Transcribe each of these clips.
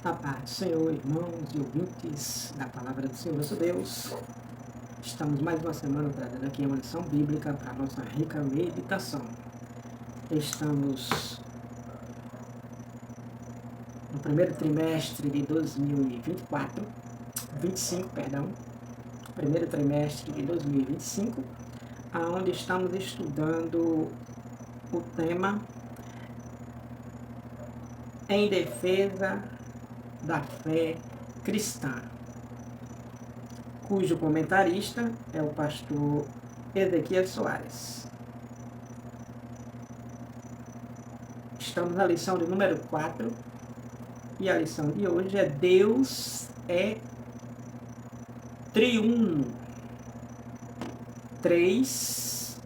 A paz do Senhor, irmãos e ouvintes da Palavra do Senhor nosso Deus. Estamos mais uma semana trazendo aqui uma lição bíblica para a nossa rica meditação. Estamos no primeiro trimestre de 25, primeiro trimestre de 2025, onde estamos estudando o tema em defesa da fé cristã, cujo comentarista é o pastor Ezequias Soares. Estamos na lição de número 4 e a lição de hoje é Deus é triuno, 3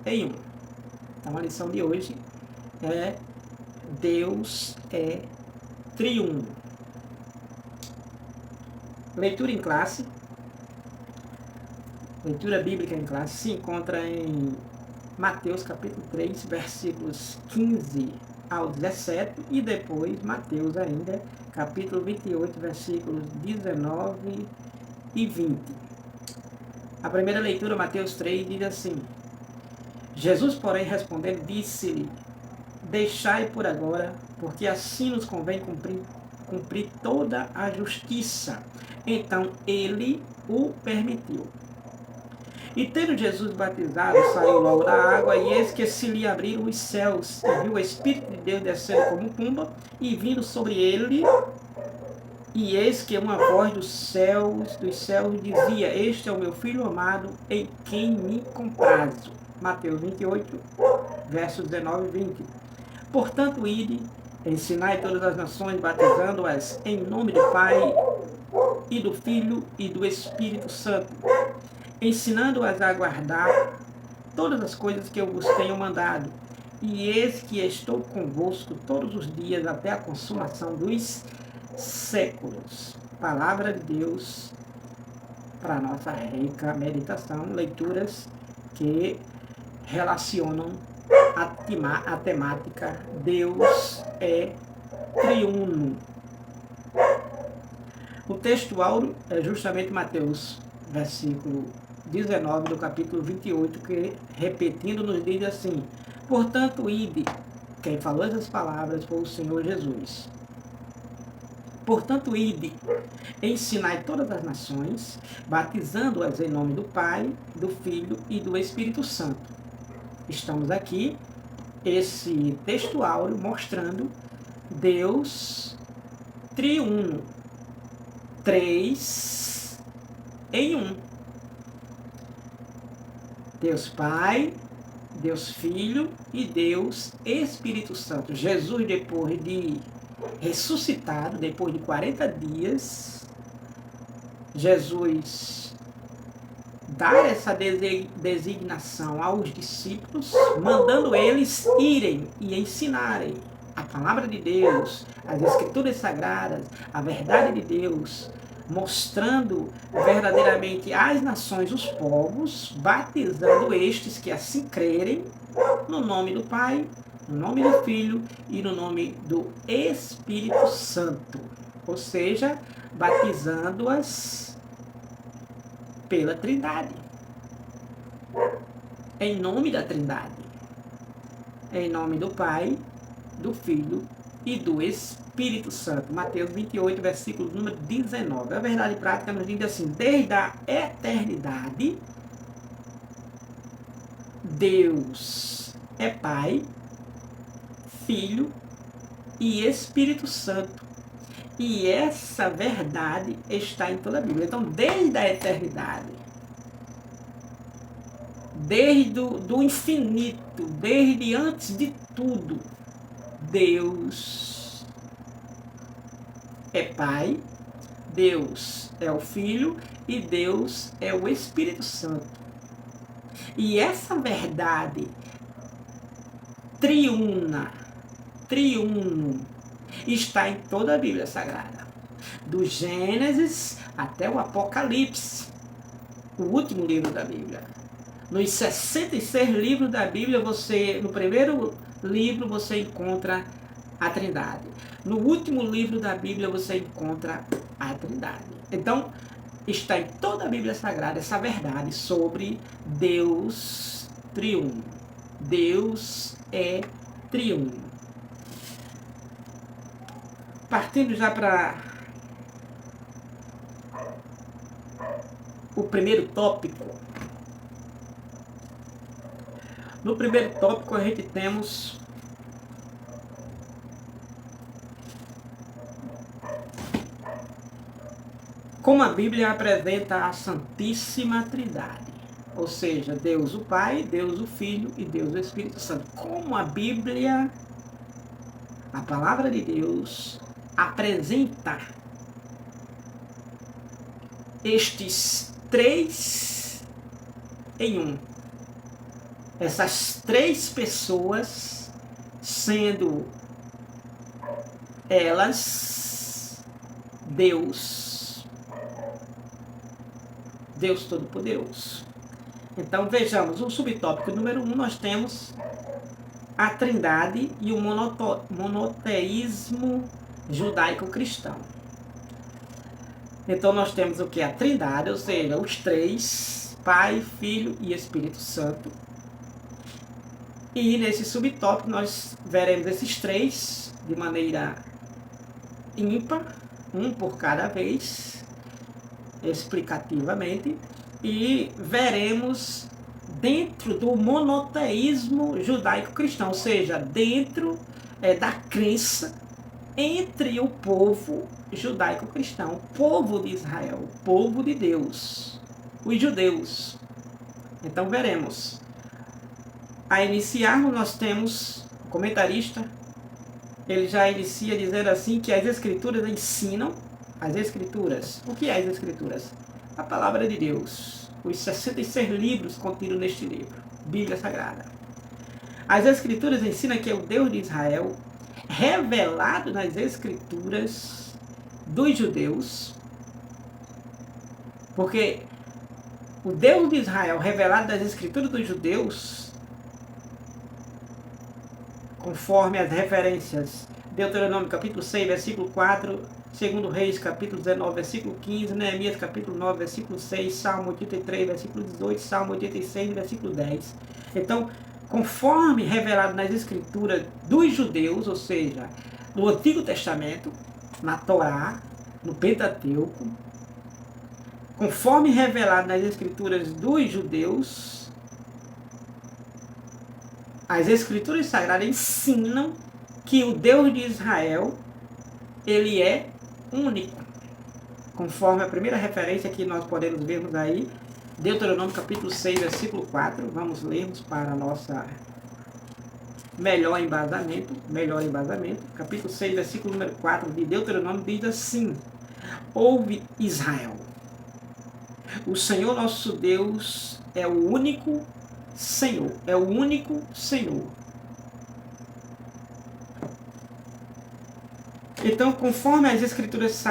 em 1. Então a lição de hoje é Deus é triuno. Leitura em classe, leitura bíblica em classe, se encontra em Mateus capítulo 3, versículos 15 ao 17, e depois Mateus ainda, capítulo 28, versículos 19 e 20. A primeira leitura, Mateus 3, diz assim: Jesus, porém, respondendo, disse-lhe: deixai por agora, porque assim nos convém cumprir toda a justiça. Então ele o permitiu. E tendo Jesus batizado, saiu logo da água, e eis que se lhe abriram os céus, e viu o Espírito de Deus descendo como pomba, e vindo sobre ele, e eis que uma voz dos céus dizia: este é o meu Filho amado, em quem me comprazo. Mateus 28, versos 19 e 20. Portanto, ide, ensinai todas as nações, batizando-as em nome do Pai, e do Filho, e do Espírito Santo, ensinando-as a guardar todas as coisas que eu vos tenho mandado. E eis que estou convosco todos os dias, até a consumação dos séculos. Palavra de Deus para a nossa rica meditação, leituras que relacionam a temática Deus é triuno. O texto áureo é justamente Mateus, versículo 19 do capítulo 28, que, repetindo, nos diz assim: portanto, ide. Quem falou essas palavras foi o Senhor Jesus. Portanto, ide, ensinai todas as nações, batizando-as em nome do Pai, do Filho e do Espírito Santo. Estamos aqui, esse texto áureo, mostrando Deus triuno, 3 em 1. Deus Pai, Deus Filho e Deus Espírito Santo. Jesus, depois de ressuscitado, depois de 40 dias, Jesus dá essa designação aos discípulos, mandando eles irem e ensinarem a palavra de Deus, as Escrituras Sagradas, a verdade de Deus, mostrando verdadeiramente às nações, os povos, batizando estes que assim crerem, no nome do Pai, no nome do Filho e no nome do Espírito Santo. Ou seja, batizando-as pela Trindade. Em nome da Trindade. Em nome do Pai, do Filho e do Espírito Santo. Mateus 28, versículo número 19. A verdade prática nos diz assim: desde a eternidade, Deus é Pai, Filho e Espírito Santo. E essa verdade está em toda a Bíblia. Então, desde a eternidade, desde o infinito, desde antes de tudo, Deus é Pai, Deus é o Filho e Deus é o Espírito Santo. E essa verdade triuno, está em toda a Bíblia Sagrada. Do Gênesis até o Apocalipse, o último livro da Bíblia. Nos 66 livros da Bíblia, no primeiro livro você encontra a Trindade. No último livro da Bíblia você encontra a Trindade. Então, está em toda a Bíblia Sagrada essa verdade sobre Deus triuno. Deus é triuno. Partindo já para o primeiro tópico. No primeiro tópico a gente temos como a Bíblia apresenta a Santíssima Trindade, ou seja, Deus o Pai, Deus o Filho e Deus o Espírito Santo. Como a Bíblia, a Palavra de Deus, apresenta estes três em um. Essas três pessoas sendo elas Deus Todo-Poderoso. Então vejamos, o subtópico número 1 nós temos a Trindade e o monoteísmo judaico-cristão. Então nós temos o que? A Trindade, ou seja, os três, Pai, Filho e Espírito Santo. E nesse subtópico nós veremos esses três de maneira ímpar, um por cada vez, explicativamente, e veremos dentro do monoteísmo judaico-cristão, ou seja, dentro da crença entre o povo judaico-cristão, o povo de Israel, o povo de Deus, os judeus. Então veremos. A iniciarmos nós temos o comentarista, ele já inicia dizendo assim que as Escrituras ensinam, as Escrituras, o que é as Escrituras? A Palavra de Deus, os 66 livros contidos neste livro, Bíblia Sagrada. As Escrituras ensinam que é o Deus de Israel, revelado nas Escrituras dos judeus, porque o Deus de Israel, revelado nas Escrituras dos judeus, conforme as referências, Deuteronômio capítulo 6, versículo 4, 2 Reis capítulo 19, versículo 15, Neemias capítulo 9, versículo 6, Salmo 83, versículo 18, Salmo 86, versículo 10. Então, conforme revelado nas Escrituras dos judeus, ou seja, no Antigo Testamento, na Torá, no Pentateuco, conforme revelado nas Escrituras dos judeus, as Escrituras Sagradas ensinam que o Deus de Israel, ele é único. Conforme a primeira referência que nós podemos vermos aí, Deuteronômio capítulo 6, versículo 4, vamos lermos para nossa melhor embasamento, capítulo 6, versículo número 4 de Deuteronômio diz assim: ouve Israel, o Senhor nosso Deus é o único Senhor, é o único Senhor. Então, conforme as escrituras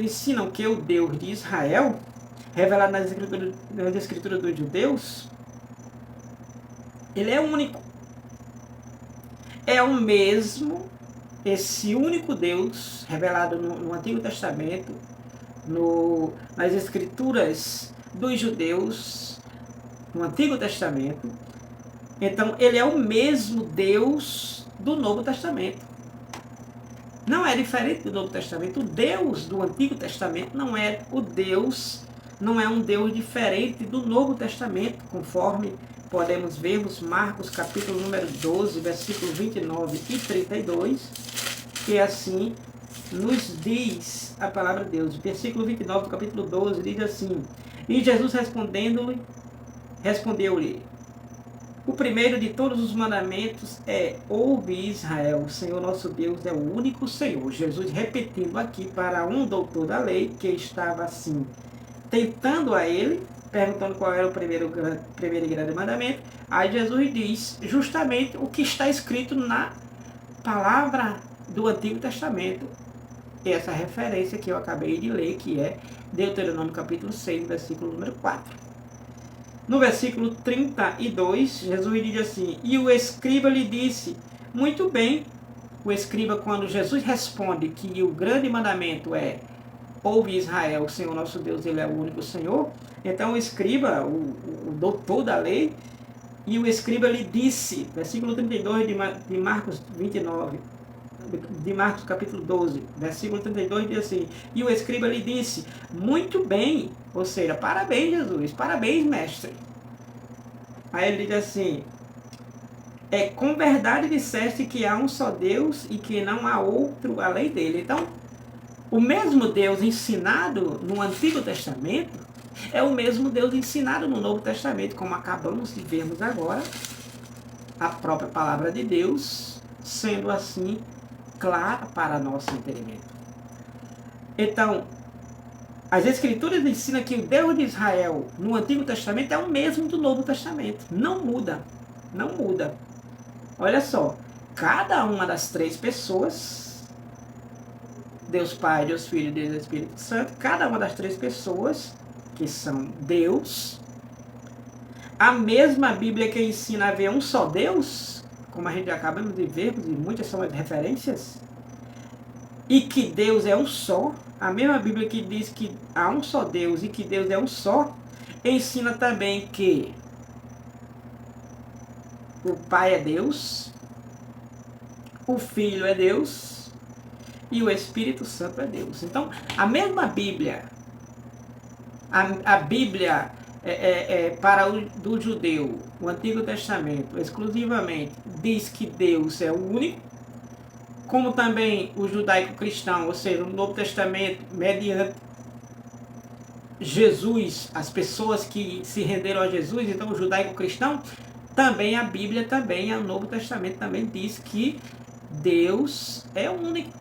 ensinam que o Deus de Israel, revelado nas escrituras dos judeus, ele é único. É o mesmo, esse único Deus, revelado no Antigo Testamento, nas escrituras dos judeus, no Antigo Testamento. Então, ele é o mesmo Deus do Novo Testamento. Não é diferente do Novo Testamento. O Deus do Antigo Testamento não é um Deus diferente do Novo Testamento, conforme podemos vermos Marcos capítulo número 12, versículo 29 e 32, que assim nos diz a palavra de Deus. Versículo 29 do capítulo 12 diz assim: e Jesus respondeu-lhe, o primeiro de todos os mandamentos é: ouve Israel, o Senhor nosso Deus é o único Senhor. Jesus repetindo aqui para um doutor da lei que estava assim, tentando a ele, perguntando qual era o primeiro e grande mandamento. Aí Jesus diz justamente o que está escrito na palavra do Antigo Testamento. Essa referência que eu acabei de ler, que é Deuteronômio capítulo 6, versículo número 4. No versículo 32, Jesus diz assim: e o escriba lhe disse: muito bem, o escriba, quando Jesus responde que o grande mandamento é: ouve Israel, o Senhor nosso Deus, Ele é o único Senhor. Então o escriba, o doutor da lei, e o escriba lhe disse, versículo 32 de Marcos 29, de Marcos capítulo 12, versículo 32 diz assim: e o escriba lhe disse: muito bem, ou seja, parabéns Jesus, parabéns mestre. Aí ele diz assim: com verdade disseste que há um só Deus e que não há outro além dele. Então, o mesmo Deus ensinado no Antigo Testamento é o mesmo Deus ensinado no Novo Testamento, como acabamos de vermos agora, a própria palavra de Deus, sendo assim clara para nosso entendimento. Então, as Escrituras ensinam que o Deus de Israel no Antigo Testamento é o mesmo do Novo Testamento. Não muda. Não muda. Olha só, cada uma das três pessoas, Deus Pai, Deus Filho e Deus Espírito Santo, cada uma das três pessoas, que são Deus, a mesma Bíblia que ensina a ver um só Deus, como a gente acabamos de ver, e muitas são as referências, e que Deus é um só, a mesma Bíblia que diz que há um só Deus e que Deus é um só, ensina também que o Pai é Deus, o Filho é Deus e o Espírito Santo é Deus. Então, a mesma Bíblia, a Bíblia para do judeu, o Antigo Testamento, exclusivamente, diz que Deus é o único, como também o judaico-cristão, ou seja, o Novo Testamento, mediante Jesus, as pessoas que se renderam a Jesus, então o judaico-cristão, também a Bíblia, também o Novo Testamento também diz que Deus é único.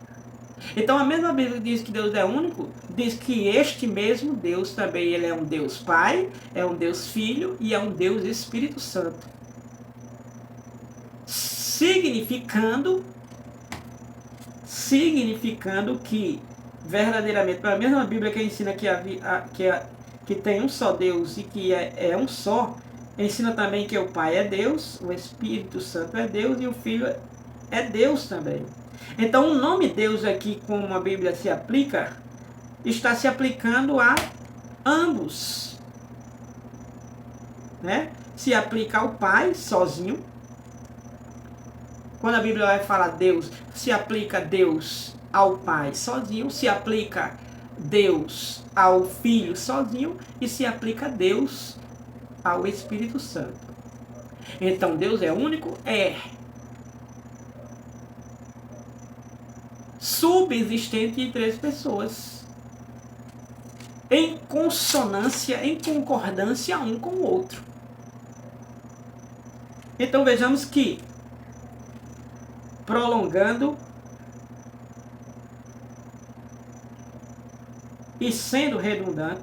Então a mesma Bíblia que diz que Deus é único, diz que este mesmo Deus também ele é um Deus Pai, é um Deus Filho e é um Deus Espírito Santo. Significando que verdadeiramente, a mesma Bíblia que ensina que tem um só Deus e que é um só, ensina também que o Pai é Deus, o Espírito Santo é Deus e o Filho é Deus também. Então o nome Deus aqui, como a Bíblia se aplica, está se aplicando a ambos. Né? Se aplica ao Pai sozinho. Quando a Bíblia vai falar Deus, se aplica Deus ao Pai sozinho, se aplica Deus ao Filho sozinho e se aplica Deus ao Espírito Santo. Então Deus é único? É. Subsistente em três pessoas, em consonância, em concordância um com o outro. Então vejamos que, prolongando e sendo redundante,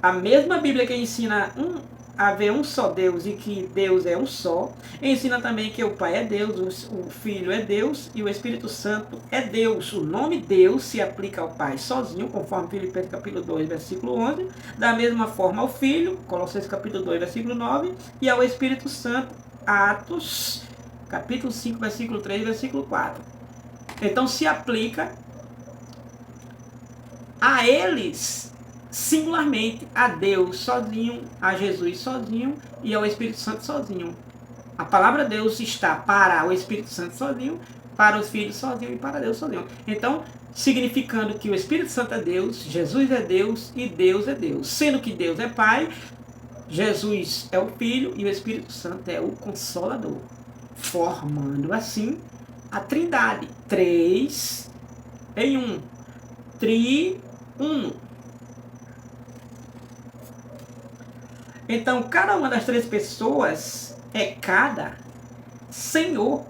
a mesma Bíblia que ensina a ver um só Deus e que Deus é um só, ensina também que o Pai é Deus, o Filho é Deus e o Espírito Santo é Deus. O nome Deus se aplica ao Pai sozinho, conforme Filipenses capítulo 2, versículo 11, da mesma forma ao Filho, Colossenses capítulo 2, versículo 9, e ao Espírito Santo, Atos capítulo 5, versículo 3, versículo 4. Então se aplica a eles singularmente, a Deus sozinho, a Jesus sozinho e ao Espírito Santo sozinho. A palavra Deus está para o Espírito Santo sozinho, para os filhos sozinho e para Deus sozinho. Então, significando que o Espírito Santo é Deus, Jesus é Deus e Deus é Deus. Sendo que Deus é Pai, Jesus é o Filho e o Espírito Santo é o Consolador. Formando assim a Trindade. 3 em 1. Triuno. Então, cada uma das três pessoas é cada Senhor.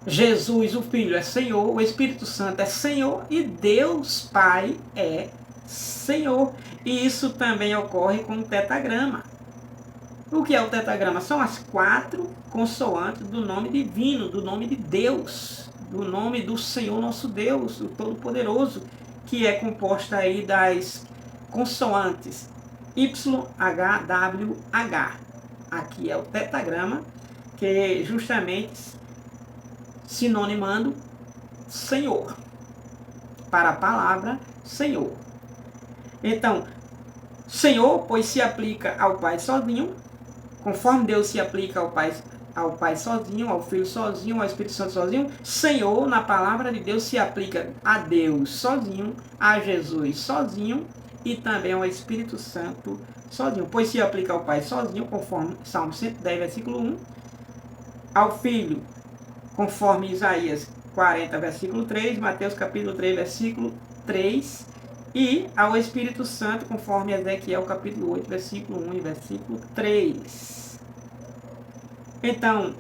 Jesus, o Filho, é Senhor, o Espírito Santo é Senhor e Deus Pai é Senhor. E isso também ocorre com o tetagrama. O que é o tetagrama? São as 4 consoantes do nome divino, do nome de Deus, do nome do Senhor nosso Deus, o Todo-Poderoso, que é composta aí das consoantes YHWH. Aqui é o tetagrama que é justamente sinônimo Senhor, para a palavra Senhor. Então, Senhor, pois se aplica ao Pai sozinho, conforme Deus se aplica ao Pai sozinho, ao Filho sozinho, ao Espírito Santo sozinho, Senhor, na palavra de Deus, se aplica a Deus sozinho, a Jesus sozinho e também ao Espírito Santo sozinho. Pois se aplica ao Pai sozinho, conforme Salmo 110, versículo 1, ao Filho, conforme Isaías 40, versículo 3, Mateus capítulo 3, versículo 3, e ao Espírito Santo, conforme Ezequiel capítulo 8, versículo 1 e versículo 3. Então,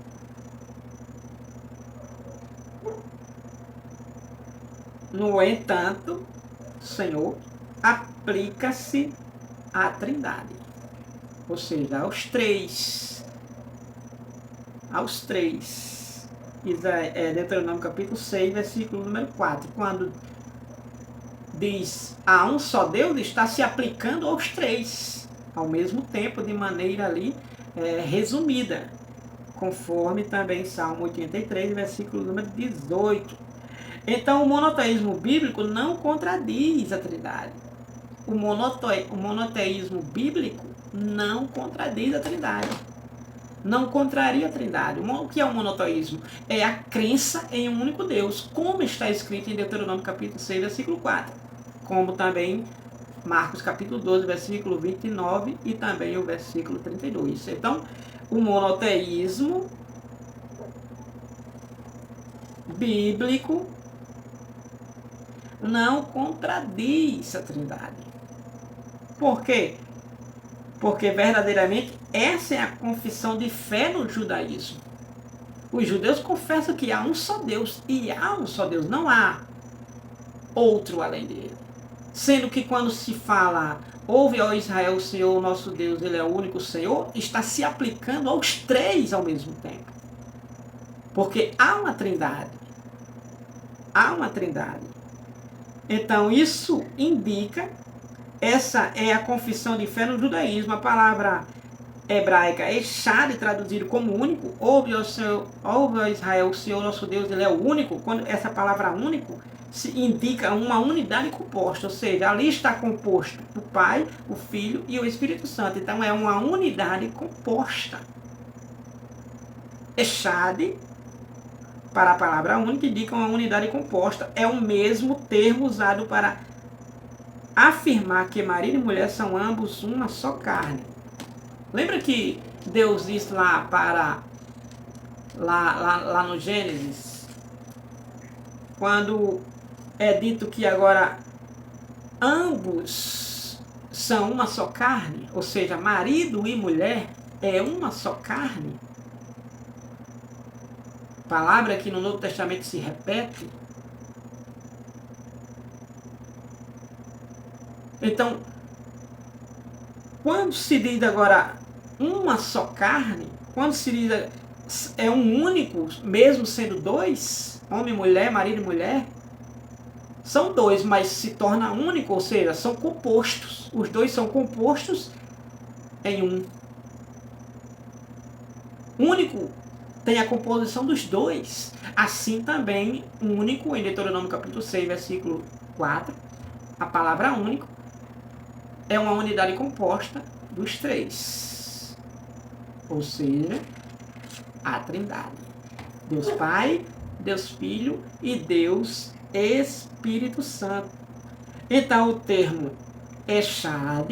no entanto, Senhor, aplica-se à Trindade, ou seja, aos três. Deuteronômio capítulo 6, versículo número 4, quando diz há um só Deus, está se aplicando aos três, ao mesmo tempo, de maneira ali resumida, conforme também Salmo 83, versículo número 18. Então, o monoteísmo bíblico não contradiz a Trindade. O monoteísmo bíblico não contradiz a Trindade. Não contraria a Trindade. O que é o monoteísmo? É a crença em um único Deus, como está escrito em Deuteronômio capítulo 6, versículo 4. Como também Marcos capítulo 12, versículo 29 e também o versículo 32. Então, o monoteísmo bíblico não contradiz a Trindade. Por quê? Porque verdadeiramente essa é a confissão de fé no judaísmo. Os judeus confessam que há um só Deus, e há um só Deus, não há outro além dele. Sendo que quando se fala, ouve, ó Israel, o Senhor, nosso Deus, ele é o único Senhor, está se aplicando aos três ao mesmo tempo. Porque há uma Trindade. Há uma Trindade. Então isso indica, essa é a confissão de fé no judaísmo. A palavra hebraica echad, traduzido como único, ouve, ó Israel, o Senhor nosso Deus, ele é o único. Quando essa palavra único indica uma unidade composta, ou seja, ali está composto o Pai, o Filho e o Espírito Santo. Então é uma unidade composta. Echad, para a palavra única, indica uma unidade composta. É o mesmo termo usado para afirmar que marido e mulher são ambos uma só carne. Lembra que Deus disse lá no Gênesis, quando é dito que agora ambos são uma só carne, ou seja, marido e mulher é uma só carne? Palavra que no Novo Testamento se repete. Então, quando se diz agora uma só carne, quando se diz é um único, mesmo sendo dois, homem e mulher, marido e mulher, são dois, mas se torna único, ou seja, são compostos. Os dois são compostos em um. Único tem a composição dos dois. Assim também, único, em Deuteronômio capítulo 6, versículo 4, a palavra único é uma unidade composta dos três. Ou seja, a Trindade. Deus Pai, Deus Filho e Deus Espírito Santo. Então o termo echad,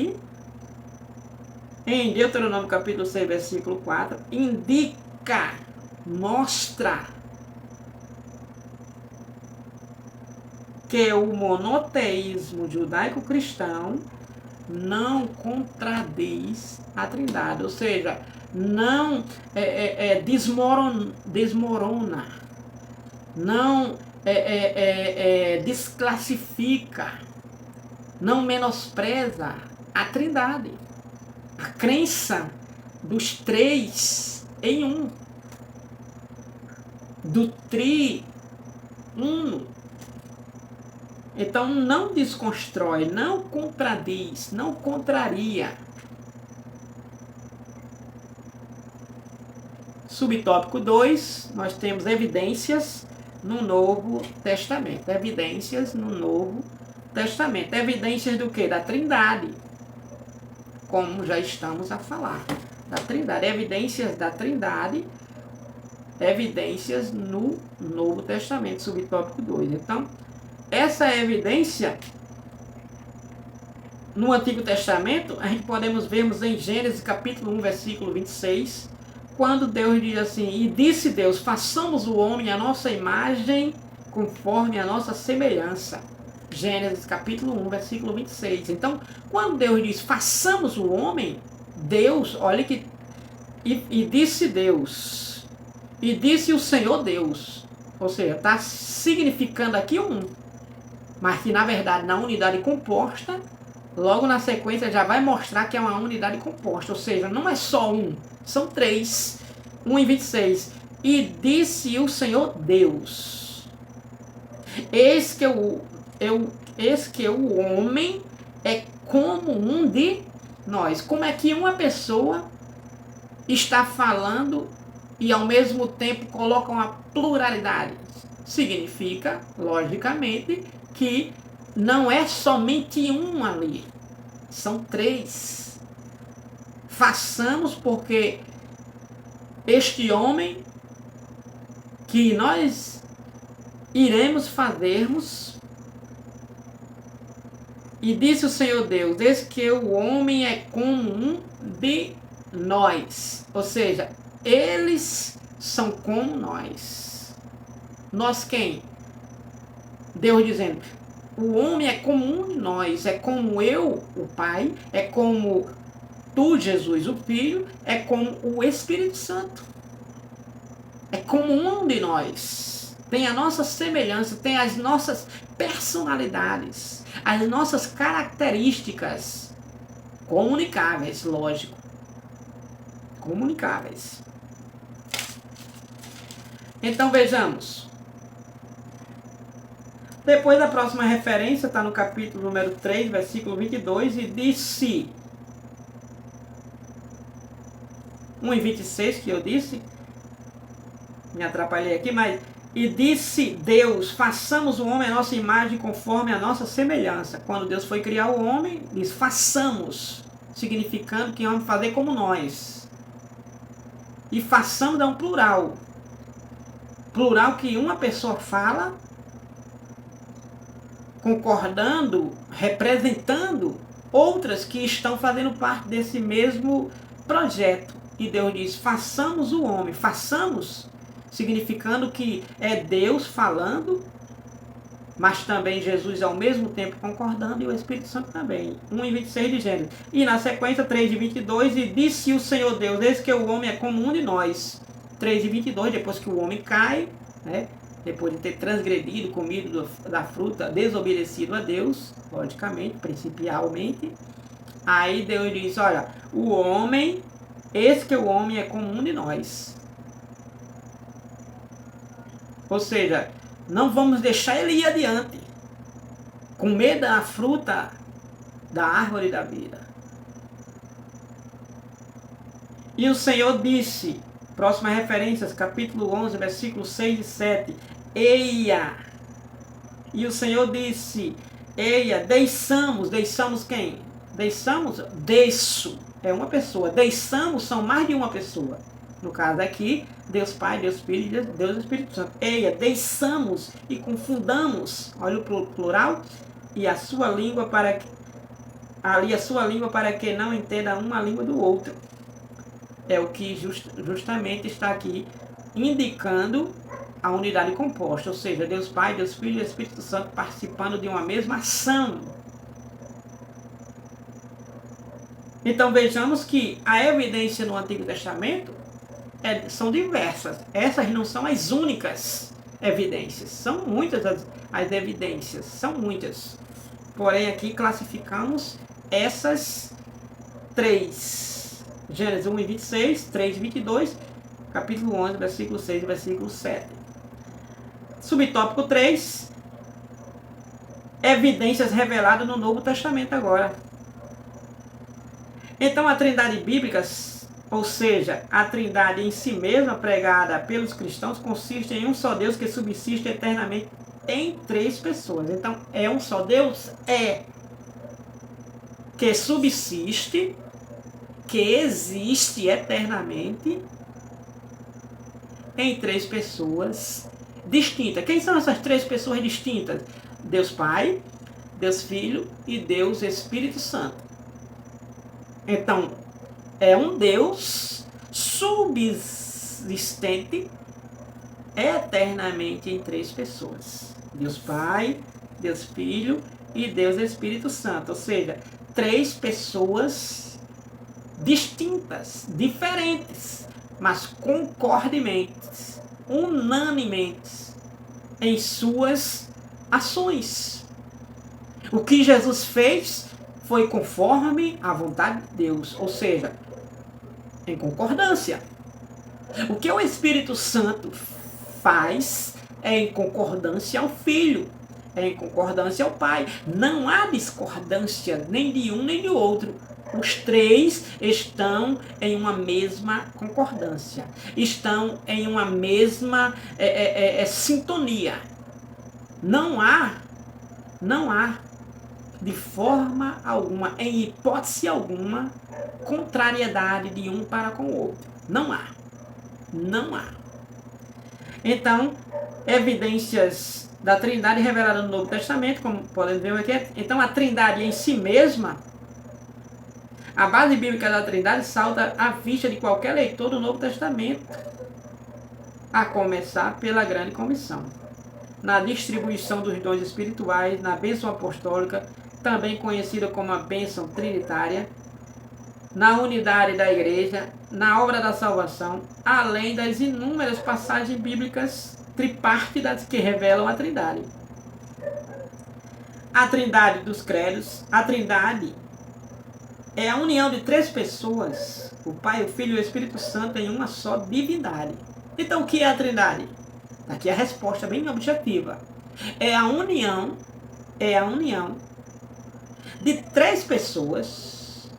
em Deuteronômio capítulo 6, versículo 4, indica, mostra que o monoteísmo judaico-cristão não contradiz a Trindade, ou seja, não desmorona, não desclassifica, não menospreza a Trindade, a crença dos três em um, do triuno. Então não desconstrói, não contradiz, não contraria. Subtópico 2, nós temos evidências no Novo Testamento. Evidências no Novo Testamento. Evidências do quê? Da Trindade. Como já estamos a falar. Da Trindade. Evidências da Trindade. Evidências no Novo Testamento. Subtópico 2. Então, essa evidência no Antigo Testamento, a gente podemos vermos em Gênesis capítulo 1, versículo 26, quando Deus diz assim: e disse Deus, façamos o homem à nossa imagem, conforme a nossa semelhança. Gênesis capítulo 1, versículo 26. Então, quando Deus diz, façamos o homem, Deus, olha que... E disse Deus, e disse o Senhor Deus. Ou seja, está significando aqui um, mas que na verdade na unidade composta, logo na sequência já vai mostrar que é uma unidade composta. Ou seja, não é só um, são três. 1 e 26. E disse o Senhor Deus, eis que o homem é como um de nós. Como é que uma pessoa está falando e ao mesmo tempo coloca uma pluralidade? Significa, logicamente, que não é somente um ali, são três. Façamos, porque este homem que nós iremos fazermos, e disse o Senhor Deus, eis que o homem é como um de nós. Ou seja, eles são como nós. Nós quem? Deus dizendo, o homem é como um de nós, é como eu, o Pai, é como tu, Jesus, o Filho, é como o Espírito Santo. É como um de nós. Tem a nossa semelhança, tem as nossas personalidades, as nossas características comunicáveis, lógico. Comunicáveis. Então vejamos. Depois da próxima referência, está no capítulo número 3, versículo 22, e disse, 1 e 26 que eu disse, me atrapalhei aqui, mas, e disse Deus, façamos o homem à nossa imagem conforme a nossa semelhança. Quando Deus foi criar o homem, diz, façamos, significando que vamos fazer como nós. E façamos é um plural. Plural que uma pessoa fala, concordando, representando outras que estão fazendo parte desse mesmo projeto. E Deus diz, façamos o homem. Façamos, significando que é Deus falando, mas também Jesus ao mesmo tempo concordando e o Espírito Santo também. 1 e 26 de Gênesis. E na sequência 3 e 22, e disse o Senhor Deus, eis que o homem é como um de nós. 3 e 22, depois que o homem cai, né? Depois de ter transgredido, comido da fruta, desobedecido a Deus, logicamente, principalmente. Aí Deus diz, olha, o homem, eis que o homem é como um de nós. Ou seja, não vamos deixar ele ir adiante, comer da fruta da árvore da vida. E o Senhor disse, próxima referência, capítulo 11, versículos 6 e 7, eia, e o Senhor disse, eia, deixamos quem? Deixo, é uma pessoa, deixamos são mais de uma pessoa. No caso aqui, Deus Pai, Deus Filho e Deus Espírito Santo. Eia, deixamos e confundamos, olha o plural, e a sua língua para que, ali a sua língua para que não entenda uma língua do outro. É o que justamente está aqui indicando a unidade composta, ou seja, Deus Pai, Deus Filho e Espírito Santo participando de uma mesma ação. Então vejamos que a evidência no Antigo Testamento são diversas. Essas não são as únicas evidências. São muitas as evidências, são muitas. Porém aqui classificamos essas três. Gênesis 1 e 26, 3 e 22, capítulo 11, versículo 6 e versículo 7. Subtópico 3, evidências reveladas no Novo Testamento agora. Então a trindade bíblica, ou seja, a trindade em si mesma, pregada pelos cristãos, consiste em um só Deus que subsiste eternamente em três pessoas. Então, é um só Deus? É. Que subsiste, que existe eternamente em três pessoas distintas. Quem são essas três pessoas distintas? Deus Pai, Deus Filho e Deus Espírito Santo. Então, é um Deus subsistente eternamente em três pessoas. Deus Pai, Deus Filho e Deus Espírito Santo. Ou seja, três pessoas distintas, diferentes, mas concordantes, unanimemente em suas ações. O que Jesus fez foi conforme a vontade de Deus, ou seja, em concordância. O que o Espírito Santo faz é em concordância ao Filho, é em concordância ao Pai. Não há discordância nem de um nem do outro. Os três estão em uma mesma concordância, estão em uma mesma sintonia. Não há de forma alguma, em hipótese alguma, contrariedade de um para com o outro. Não há. Então, evidências da Trindade reveladas no Novo Testamento, como podemos ver aqui. Então, a Trindade em si mesma, a base bíblica da Trindade salta à vista de qualquer leitor do Novo Testamento, a começar pela Grande Comissão. Na distribuição dos dons espirituais, na bênção apostólica, também conhecida como a bênção trinitária, na unidade da igreja, na obra da salvação, além das inúmeras passagens bíblicas tripartidas que revelam a Trindade. A Trindade dos credos, a Trindade é a união de três pessoas, o Pai, o Filho e o Espírito Santo, em uma só divindade. Então, o que é a Trindade? Aqui é a resposta bem objetiva. É a união de três pessoas,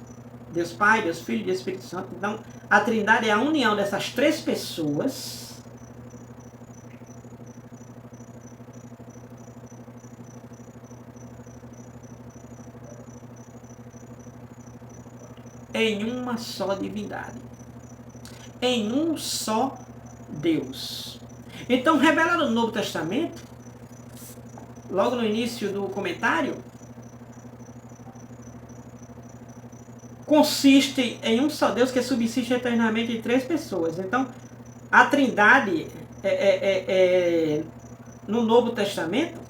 Deus Pai, Deus Filho e Deus Espírito Santo. Então, a Trindade é a união dessas três pessoas em uma só divindade, em um só Deus. Então, revelado no Novo Testamento, logo no início do comentário, consiste em um só Deus que subsiste eternamente em três pessoas. Então, a Trindade no Novo Testamento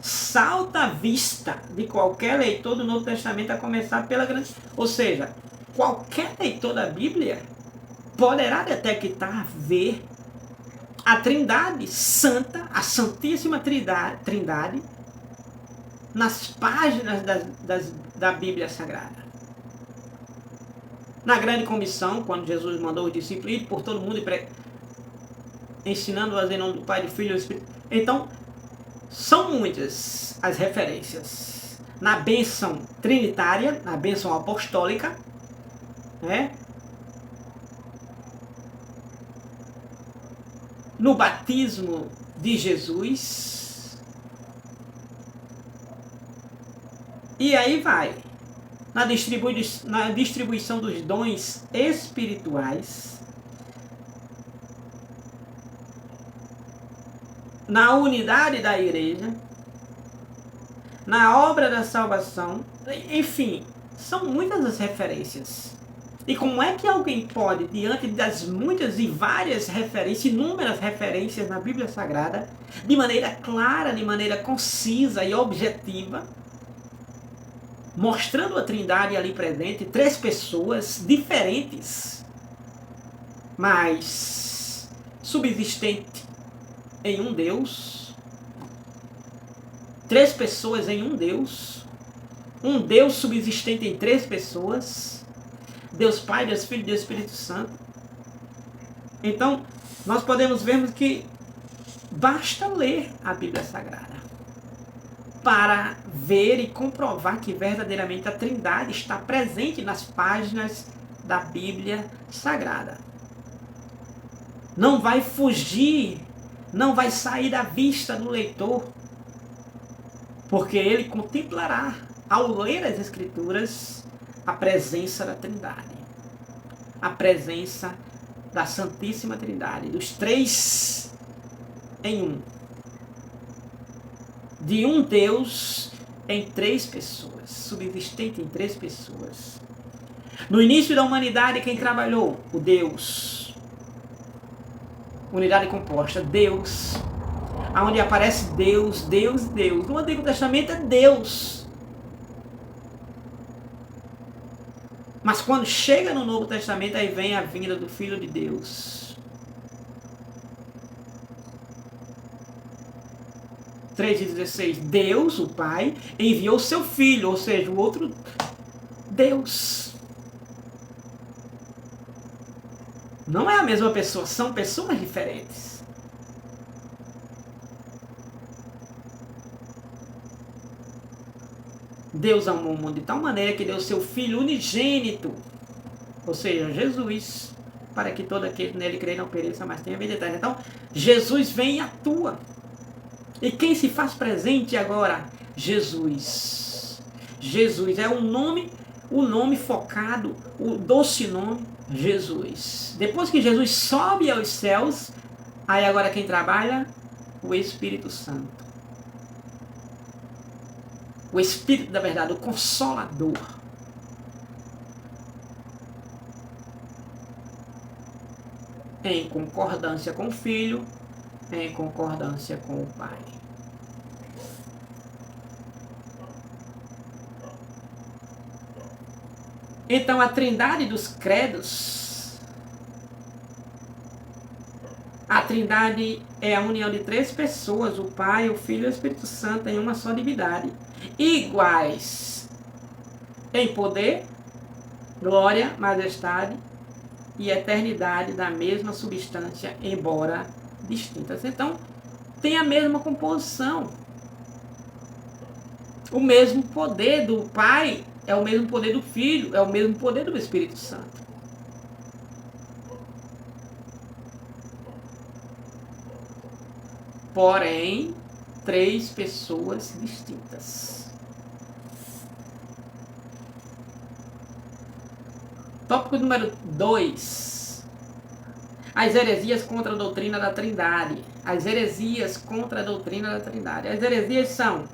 salta à vista de qualquer leitor do Novo Testamento, a começar pela grande... Ou seja, qualquer leitor da Bíblia poderá detectar, ver a Trindade Santa, a Santíssima Trindade, nas páginas da Bíblia Sagrada. Na Grande Comissão, quando Jesus mandou os discípulos ir por todo mundo ensinando-os em nome do Pai, do Filho e do Espírito. Então, são muitas as referências. Na bênção trinitária, na bênção apostólica, né? No batismo de Jesus. E aí vai. Na distribuição dos dons espirituais. Na unidade da igreja. Na obra da salvação. Enfim, são muitas as referências. E como é que alguém pode, diante das muitas e várias referências, inúmeras referências na Bíblia Sagrada, de maneira clara, de maneira concisa e objetiva, mostrando a Trindade ali presente, três pessoas diferentes, mas subsistente em um Deus, três pessoas em um Deus subsistente em três pessoas, Deus Pai, Deus Filho e Deus Espírito Santo. Então, nós podemos ver que basta ler a Bíblia Sagrada para ver e comprovar que verdadeiramente a Trindade está presente nas páginas da Bíblia Sagrada. Não vai fugir, não vai sair da vista do leitor, porque ele contemplará, ao ler as Escrituras, a presença da Trindade, a presença da Santíssima Trindade, dos três em um, de um Deus em três pessoas, subsistente em três pessoas. No início da humanidade, quem trabalhou? O Deus. Unidade composta, Deus. Onde aparece Deus, Deus, Deus. No Antigo Testamento é Deus. Mas quando chega no Novo Testamento, aí vem a vinda do Filho de Deus. 3:16, Deus, o Pai, enviou seu Filho, ou seja, o outro Deus. Não é a mesma pessoa, são pessoas diferentes. Deus amou o mundo de tal maneira que deu seu Filho unigênito, ou seja, Jesus, para que todo aquele nele crê não pereça, mas tenha vida eterna. Então, Jesus vem e atua. E quem se faz presente agora? Jesus. Jesus é o nome focado, o doce nome, Jesus. Depois que Jesus sobe aos céus, aí agora quem trabalha? O Espírito Santo. O Espírito da verdade, o Consolador. Em concordância com o Filho, em concordância com o Pai. Então a trindade dos credos, a trindade é a união de três pessoas, o Pai, o Filho e o Espírito Santo em uma só divindade, iguais em poder, glória, majestade e eternidade da mesma substância, embora distintas. Então, tem a mesma composição. O mesmo poder do Pai é o mesmo poder do Filho, é o mesmo poder do Espírito Santo. Porém, três pessoas distintas. Tópico número 2. As heresias contra a doutrina da Trindade. As heresias contra a doutrina da Trindade. As heresias são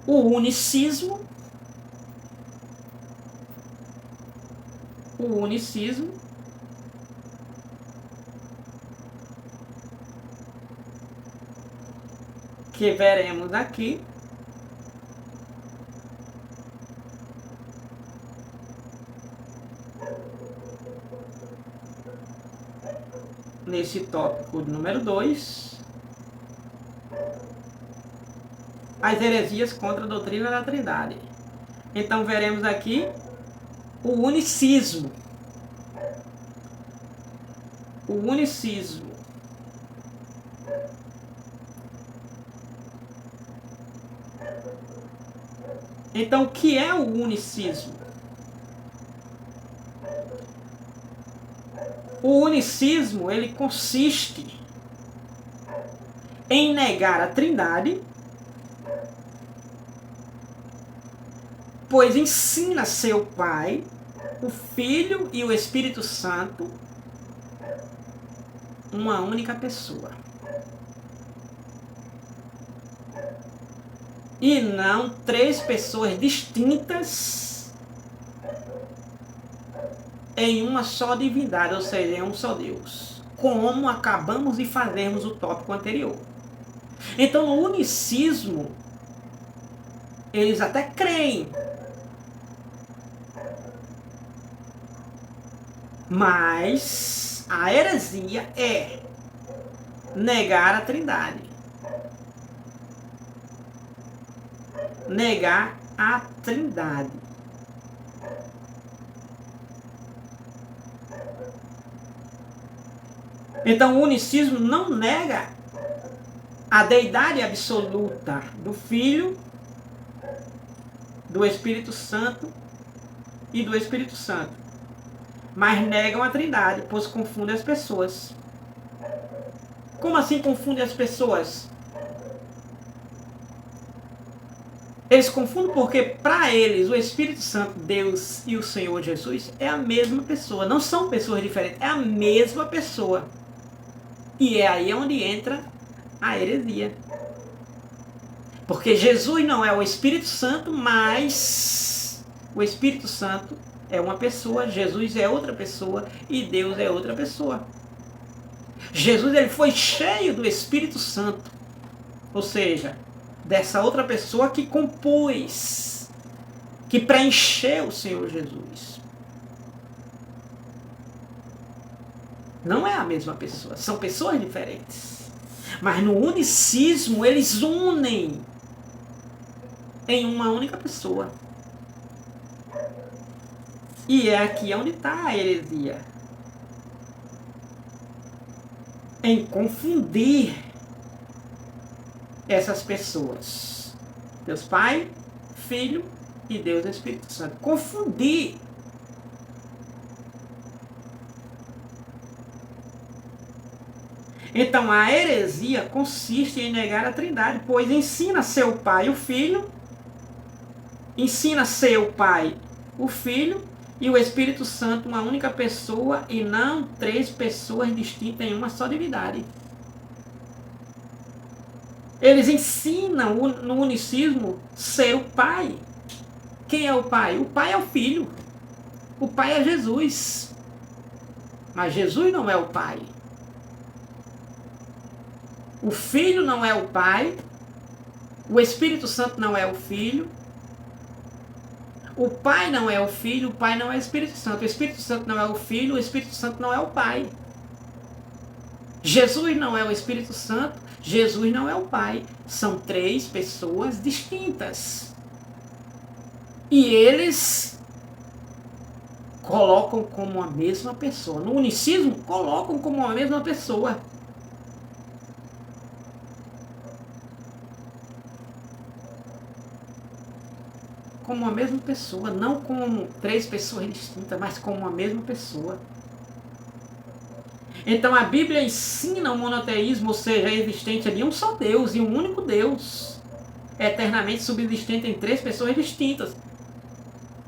o unicismo. O unicismo. Que veremos aqui. Nesse tópico número 2, as heresias contra a doutrina da Trindade. Então veremos aqui o unicismo. O unicismo. Então o que é o unicismo? O unicismo, ele consiste em negar a Trindade, pois ensina seu Pai, o Filho e o Espírito Santo uma única pessoa. E não três pessoas distintas em uma só divindade, ou seja, em um só Deus. Como acabamos de fazermos o tópico anterior. Então, no unicismo, eles até creem. Mas a heresia é negar a Trindade. Negar a Trindade. Então o unicismo não nega a deidade absoluta do Filho, do Espírito Santo e do Espírito Santo. mas negam a Trindade, pois confundem as pessoas. Como assim confundem as pessoas? Eles confundem porque, para eles, o Espírito Santo, Deus e o Senhor Jesus é a mesma pessoa. Não são pessoas diferentes, é a mesma pessoa. E é aí onde entra a heresia. Porque Jesus não é o Espírito Santo, mas o Espírito Santo é uma pessoa, Jesus é outra pessoa e Deus é outra pessoa. Jesus ele foi cheio do Espírito Santo, ou seja, dessa outra pessoa que compôs, que preencheu o Senhor Jesus. Não é a mesma pessoa, são pessoas diferentes. Mas no unicismo eles unem em uma única pessoa. E é aqui onde está a heresia. Em confundir essas pessoas. Deus Pai, Filho e Deus Espírito Santo. Confundir. Então a heresia consiste em negar a Trindade, pois ensina a ser o Pai o Filho, ensina a ser o Pai o Filho e o Espírito Santo uma única pessoa e não três pessoas distintas em uma só divindade. Eles ensinam no unicismo ser o Pai. Quem é o Pai? O Pai é o Filho. O Pai é Jesus. Mas Jesus não é o Pai. O Filho não é o Pai. O Espírito Santo não é o Filho. O Pai não é o Filho, o Pai não é o Espírito Santo. O Espírito Santo não é o Filho, o Espírito Santo não é o Pai. Jesus não é o Espírito Santo, Jesus não é o Pai. São três pessoas distintas. E eles colocam como a mesma pessoa. No unicismo, colocam como a mesma pessoa. Como a mesma pessoa, não como três pessoas distintas, mas como a mesma pessoa. Então a Bíblia ensina o monoteísmo, ou seja, a existência de um só Deus e um único Deus, eternamente subsistente em três pessoas distintas.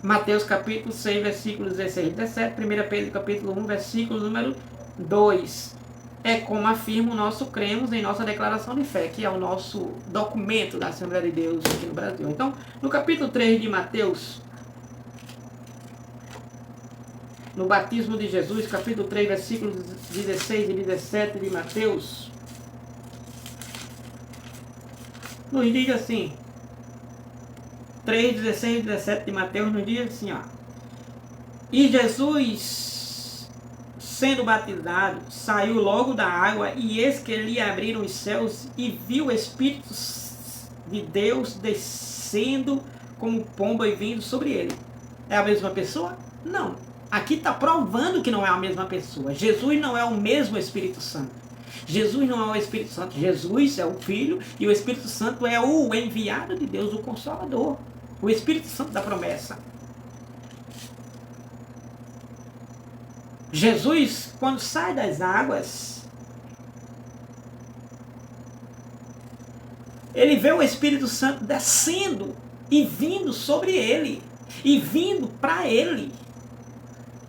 Mateus capítulo 6, versículos 16 e 17, 1 Pedro capítulo 1, versículo número 2. É como afirma o nosso cremos em nossa declaração de fé, que é o nosso documento da Assembleia de Deus aqui no Brasil. Então, no capítulo 3 de Mateus, no batismo de Jesus, capítulo 3, versículos 16 e 17 de Mateus, nos diz assim, 3, 16 e 17 de Mateus nos diz assim, ó. E Jesus, sendo batizado, saiu logo da água, e eis que lhe abriram os céus, e viu o Espírito de Deus descendo como pomba e vindo sobre ele. É a mesma pessoa? Não. Aqui está provando que não é a mesma pessoa. Jesus não é o mesmo Espírito Santo. Jesus não é o Espírito Santo. Jesus é o Filho e o Espírito Santo é o enviado de Deus, o Consolador. O Espírito Santo da promessa. Jesus, quando sai das águas, ele vê o Espírito Santo descendo e vindo sobre ele. E vindo para ele.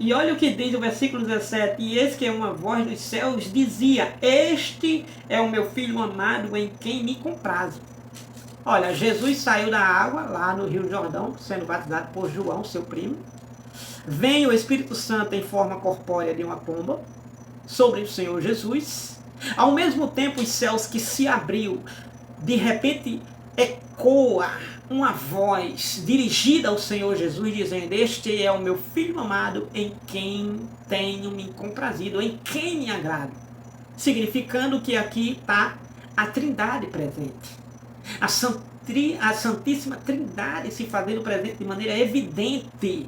E olha o que diz o versículo 17. E eis que uma voz dos céus dizia: Este é o meu Filho amado em quem me comprazo. Olha, Jesus saiu da água, lá no Rio Jordão, sendo batizado por João, seu primo. Vem o Espírito Santo em forma corpórea de uma pomba sobre o Senhor Jesus. Ao mesmo tempo, os céus que se abriu, de repente ecoa uma voz dirigida ao Senhor Jesus, dizendo: Este é o meu Filho amado em quem tenho me comprazido, em quem me agrado. Significando que aqui está a Trindade presente. A Santíssima Trindade se fazendo presente de maneira evidente.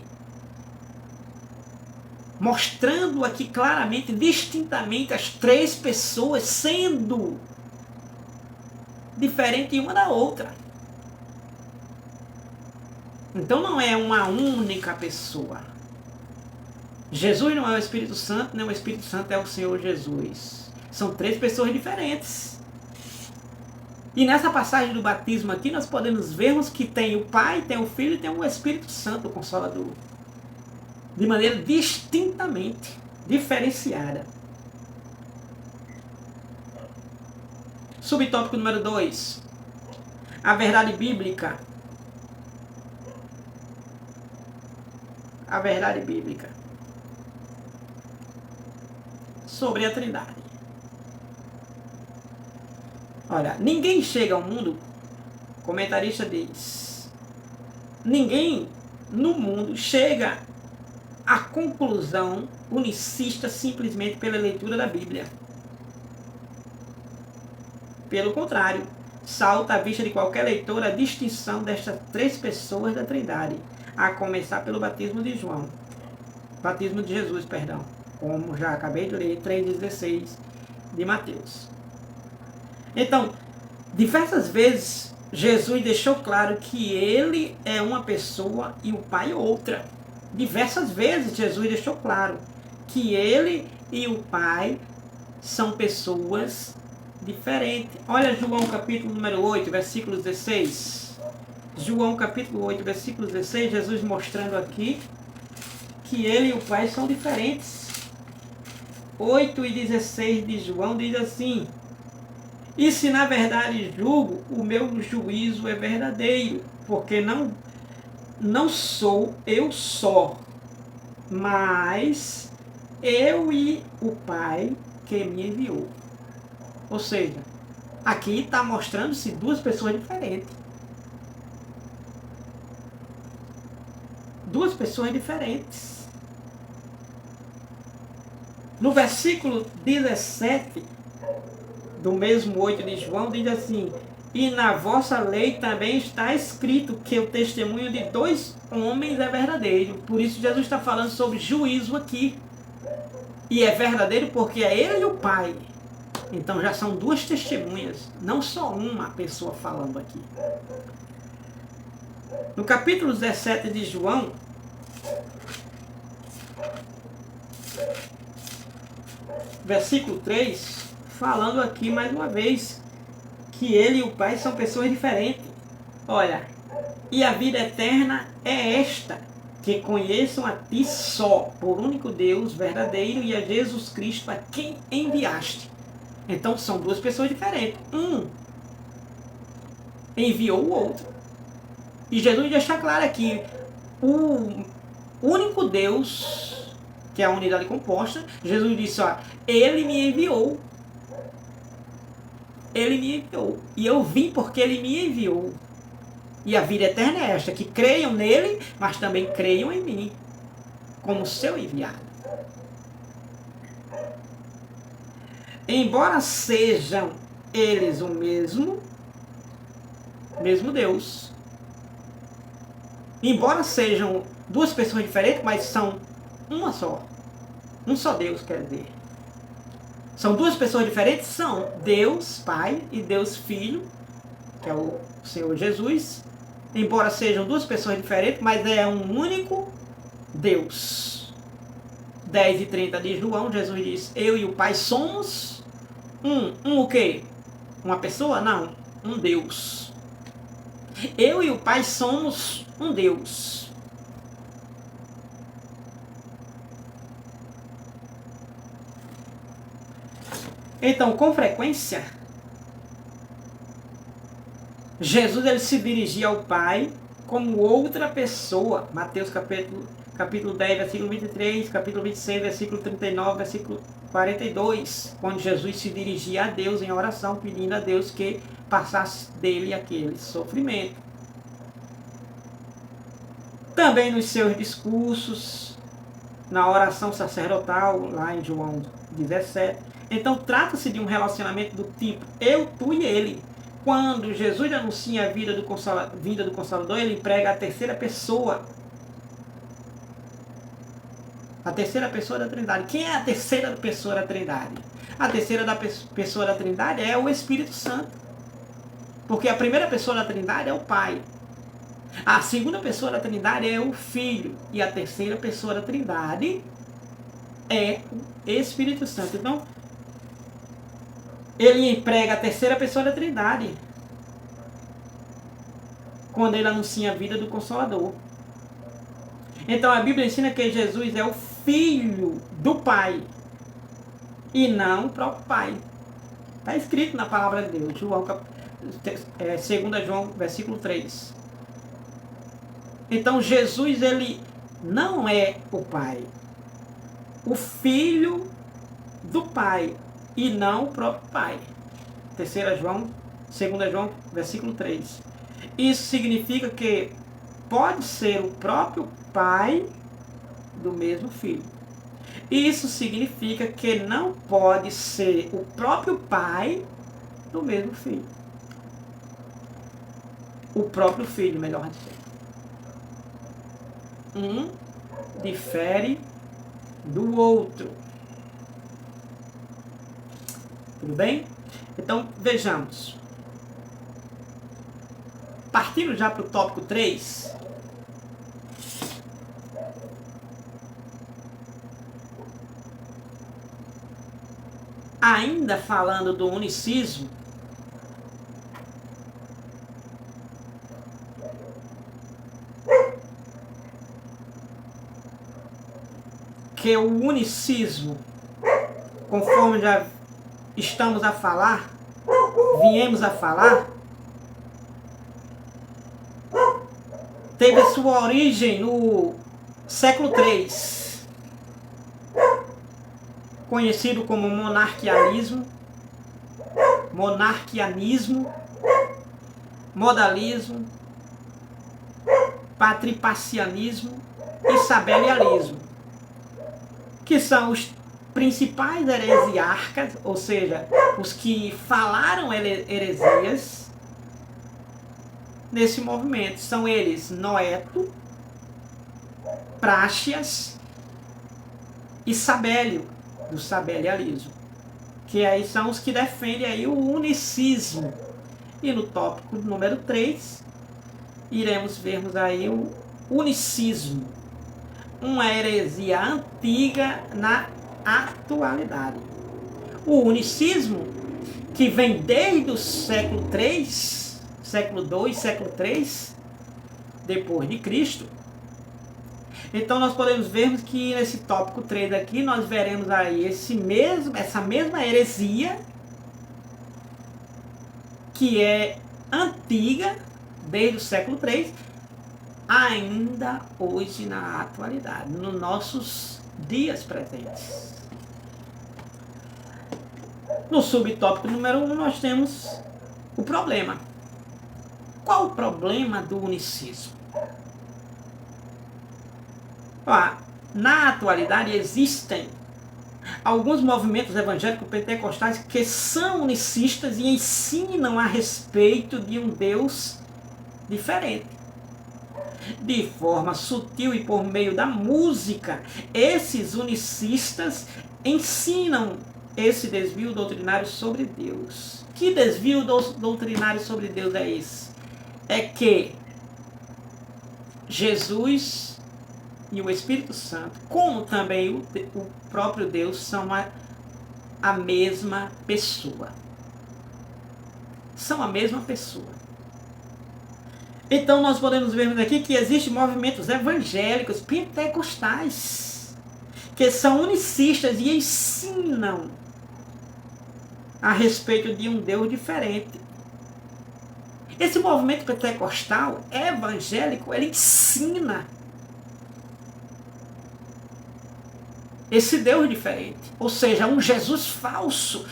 Mostrando aqui claramente, distintamente, as três pessoas sendo diferentes uma da outra. Então não é uma única pessoa. Jesus não é o Espírito Santo, nem o Espírito Santo é o Senhor Jesus. São três pessoas diferentes. E nessa passagem do batismo aqui, nós podemos vermos que tem o Pai, tem o Filho e tem o Espírito Santo, o Consolador. De maneira distintamente, diferenciada. Subtópico número 2. A verdade bíblica. A verdade bíblica sobre a Trindade. Olha, ninguém chega ao mundo, o comentarista diz, ninguém no mundo chega à conclusão unicista simplesmente pela leitura da Bíblia. Pelo contrário, salta à vista de qualquer leitor a distinção destas três pessoas da Trindade, a começar pelo batismo de João. Batismo de Jesus, perdão. Como já acabei de ler, 3,16 de Mateus. Então, diversas vezes, Jesus deixou claro que ele é uma pessoa e o Pai outra. Diversas vezes, Jesus deixou claro que ele e o Pai são pessoas diferentes. Olha João capítulo número 8, versículo 16. João capítulo 8, versículo 16, Jesus mostrando aqui que ele e o Pai são diferentes. 8 e 16 de João diz assim: e se na verdade julgo, o meu juízo é verdadeiro, porque não sou eu só, mas eu e o Pai que me enviou. Ou seja, aqui está mostrando-se duas pessoas diferentes. Duas pessoas diferentes. No versículo 17 do mesmo 8 de João, diz assim: e na vossa lei também está escrito que o testemunho de dois homens é verdadeiro. Por isso Jesus está falando sobre juízo aqui. E é verdadeiro porque é ele e o Pai. Então já são duas testemunhas, não só uma pessoa falando aqui. No capítulo 17 de João, versículo 3, falando aqui mais uma vez que ele e o Pai são pessoas diferentes. Olha, e a vida eterna é esta, que conheçam a ti só, por único Deus verdadeiro, e a Jesus Cristo a quem enviaste. Então são duas pessoas diferentes. Um enviou o outro. E Jesus deixa claro aqui, o único Deus, que é a unidade composta, Jesus disse, ó, ele me enviou. Ele me enviou. E eu vim porque ele me enviou. E a vida eterna é esta, que creiam nele, mas também creiam em mim, como seu enviado. Embora sejam eles o mesmo Deus, embora sejam duas pessoas diferentes, mas são uma só. Um só Deus, quer dizer. São duas pessoas diferentes? São Deus Pai e Deus Filho, que é o Senhor Jesus. Embora sejam duas pessoas diferentes, mas é um único Deus. 10 e 30 de João, Jesus diz, eu e o Pai somos um o quê? Uma pessoa? Não, um Deus. Eu e o Pai somos um Deus. Então, com frequência, Jesus ele se dirigia ao Pai como outra pessoa. Mateus capítulo 10, versículo 23, capítulo 26, versículo 39, versículo 42, quando Jesus se dirigia a Deus em oração, pedindo a Deus que passasse dele aquele sofrimento. Também nos seus discursos, na oração sacerdotal, lá em João 17. Então trata-se de um relacionamento do tipo eu, tu e ele. Quando Jesus anuncia a vinda do Consolador, ele emprega a terceira pessoa. A terceira pessoa da Trindade. Quem é a terceira pessoa da Trindade? A terceira pessoa da Trindade é o Espírito Santo. Porque a primeira pessoa da Trindade é o Pai. A segunda pessoa da Trindade é o Filho. E a terceira pessoa da Trindade é o Espírito Santo. Então, ele emprega a terceira pessoa da Trindade quando ele anuncia a vida do Consolador. Então a Bíblia ensina que Jesus é o Filho do Pai e não o próprio Pai. Está escrito na palavra de Deus, 2 João, versículo 3. Então Jesus, ele não é o Pai, o Filho do Pai e não o próprio Pai. 2 João, versículo 3. Isso significa que pode ser o próprio Pai do mesmo Filho. Isso significa que não pode ser o próprio Pai do mesmo Filho. O próprio Filho, melhor dizer. Um difere do outro. Tudo bem? Então, vejamos. Partindo já para o tópico 3. Ainda falando do unicismo, que o unicismo, conforme já estamos a falar, viemos a falar, teve sua origem no século III, conhecido como monarquianismo, modalismo, patripacianismo e sabelianismo, que são os principais heresiarcas, ou seja, os que falaram heresias nesse movimento. São eles Noeto, Práxias e Sabélio, do sabelianismo, que aí são os que defendem aí o unicismo. E no tópico número 3, iremos vermos aí o unicismo, uma heresia antiga na atualidade. O unicismo, que vem desde o século III, século II, século III, depois de Cristo. Então nós podemos ver que nesse tópico 3 aqui, nós veremos aí essa mesma heresia, que é antiga, desde o século III, ainda hoje na atualidade, nos nossos dias presentes. No subtópico número 1, nós temos o problema. Qual o problema do unicismo? Na atualidade existem alguns movimentos evangélicos pentecostais que são unicistas e ensinam a respeito de um Deus diferente. De forma sutil e por meio da música, esses unicistas ensinam esse desvio doutrinário sobre Deus. Que desvio doutrinário sobre Deus é esse? É que Jesus e o Espírito Santo, como também o próprio Deus, são a mesma pessoa. São a mesma pessoa. Então nós podemos ver aqui que existem movimentos evangélicos pentecostais que são unicistas e ensinam a respeito de um Deus diferente. Esse movimento pentecostal evangélico, ele ensina esse Deus diferente, ou seja, um Jesus falso,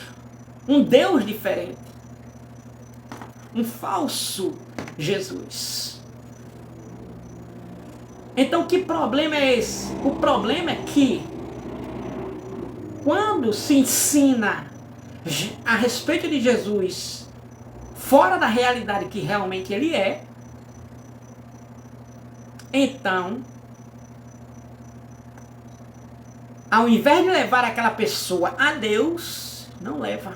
um Deus diferente, um falso Jesus. Então que problema é esse? O problema é que quando se ensina a respeito de Jesus fora da realidade que realmente ele é, então, ao invés de levar aquela pessoa a Deus, não leva.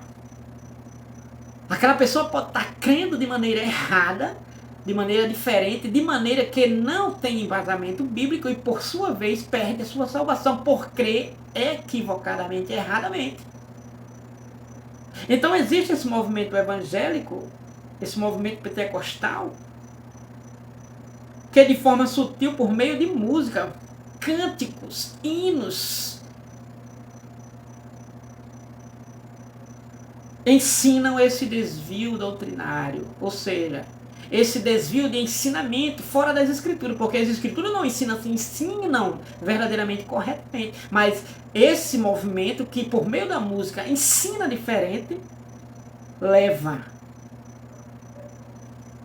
Aquela pessoa pode estar crendo de maneira errada, de maneira diferente, de maneira que não tem embasamento bíblico e, por sua vez, perde a sua salvação por crer equivocadamente, erradamente. Então existe esse movimento evangélico, esse movimento pentecostal, que de forma sutil, por meio de música, cânticos, hinos, ensinam esse desvio doutrinário, ou seja, esse desvio de ensinamento fora das escrituras, porque as escrituras não ensinam assim, ensinam verdadeiramente corretamente, mas esse movimento que por meio da música ensina diferente, leva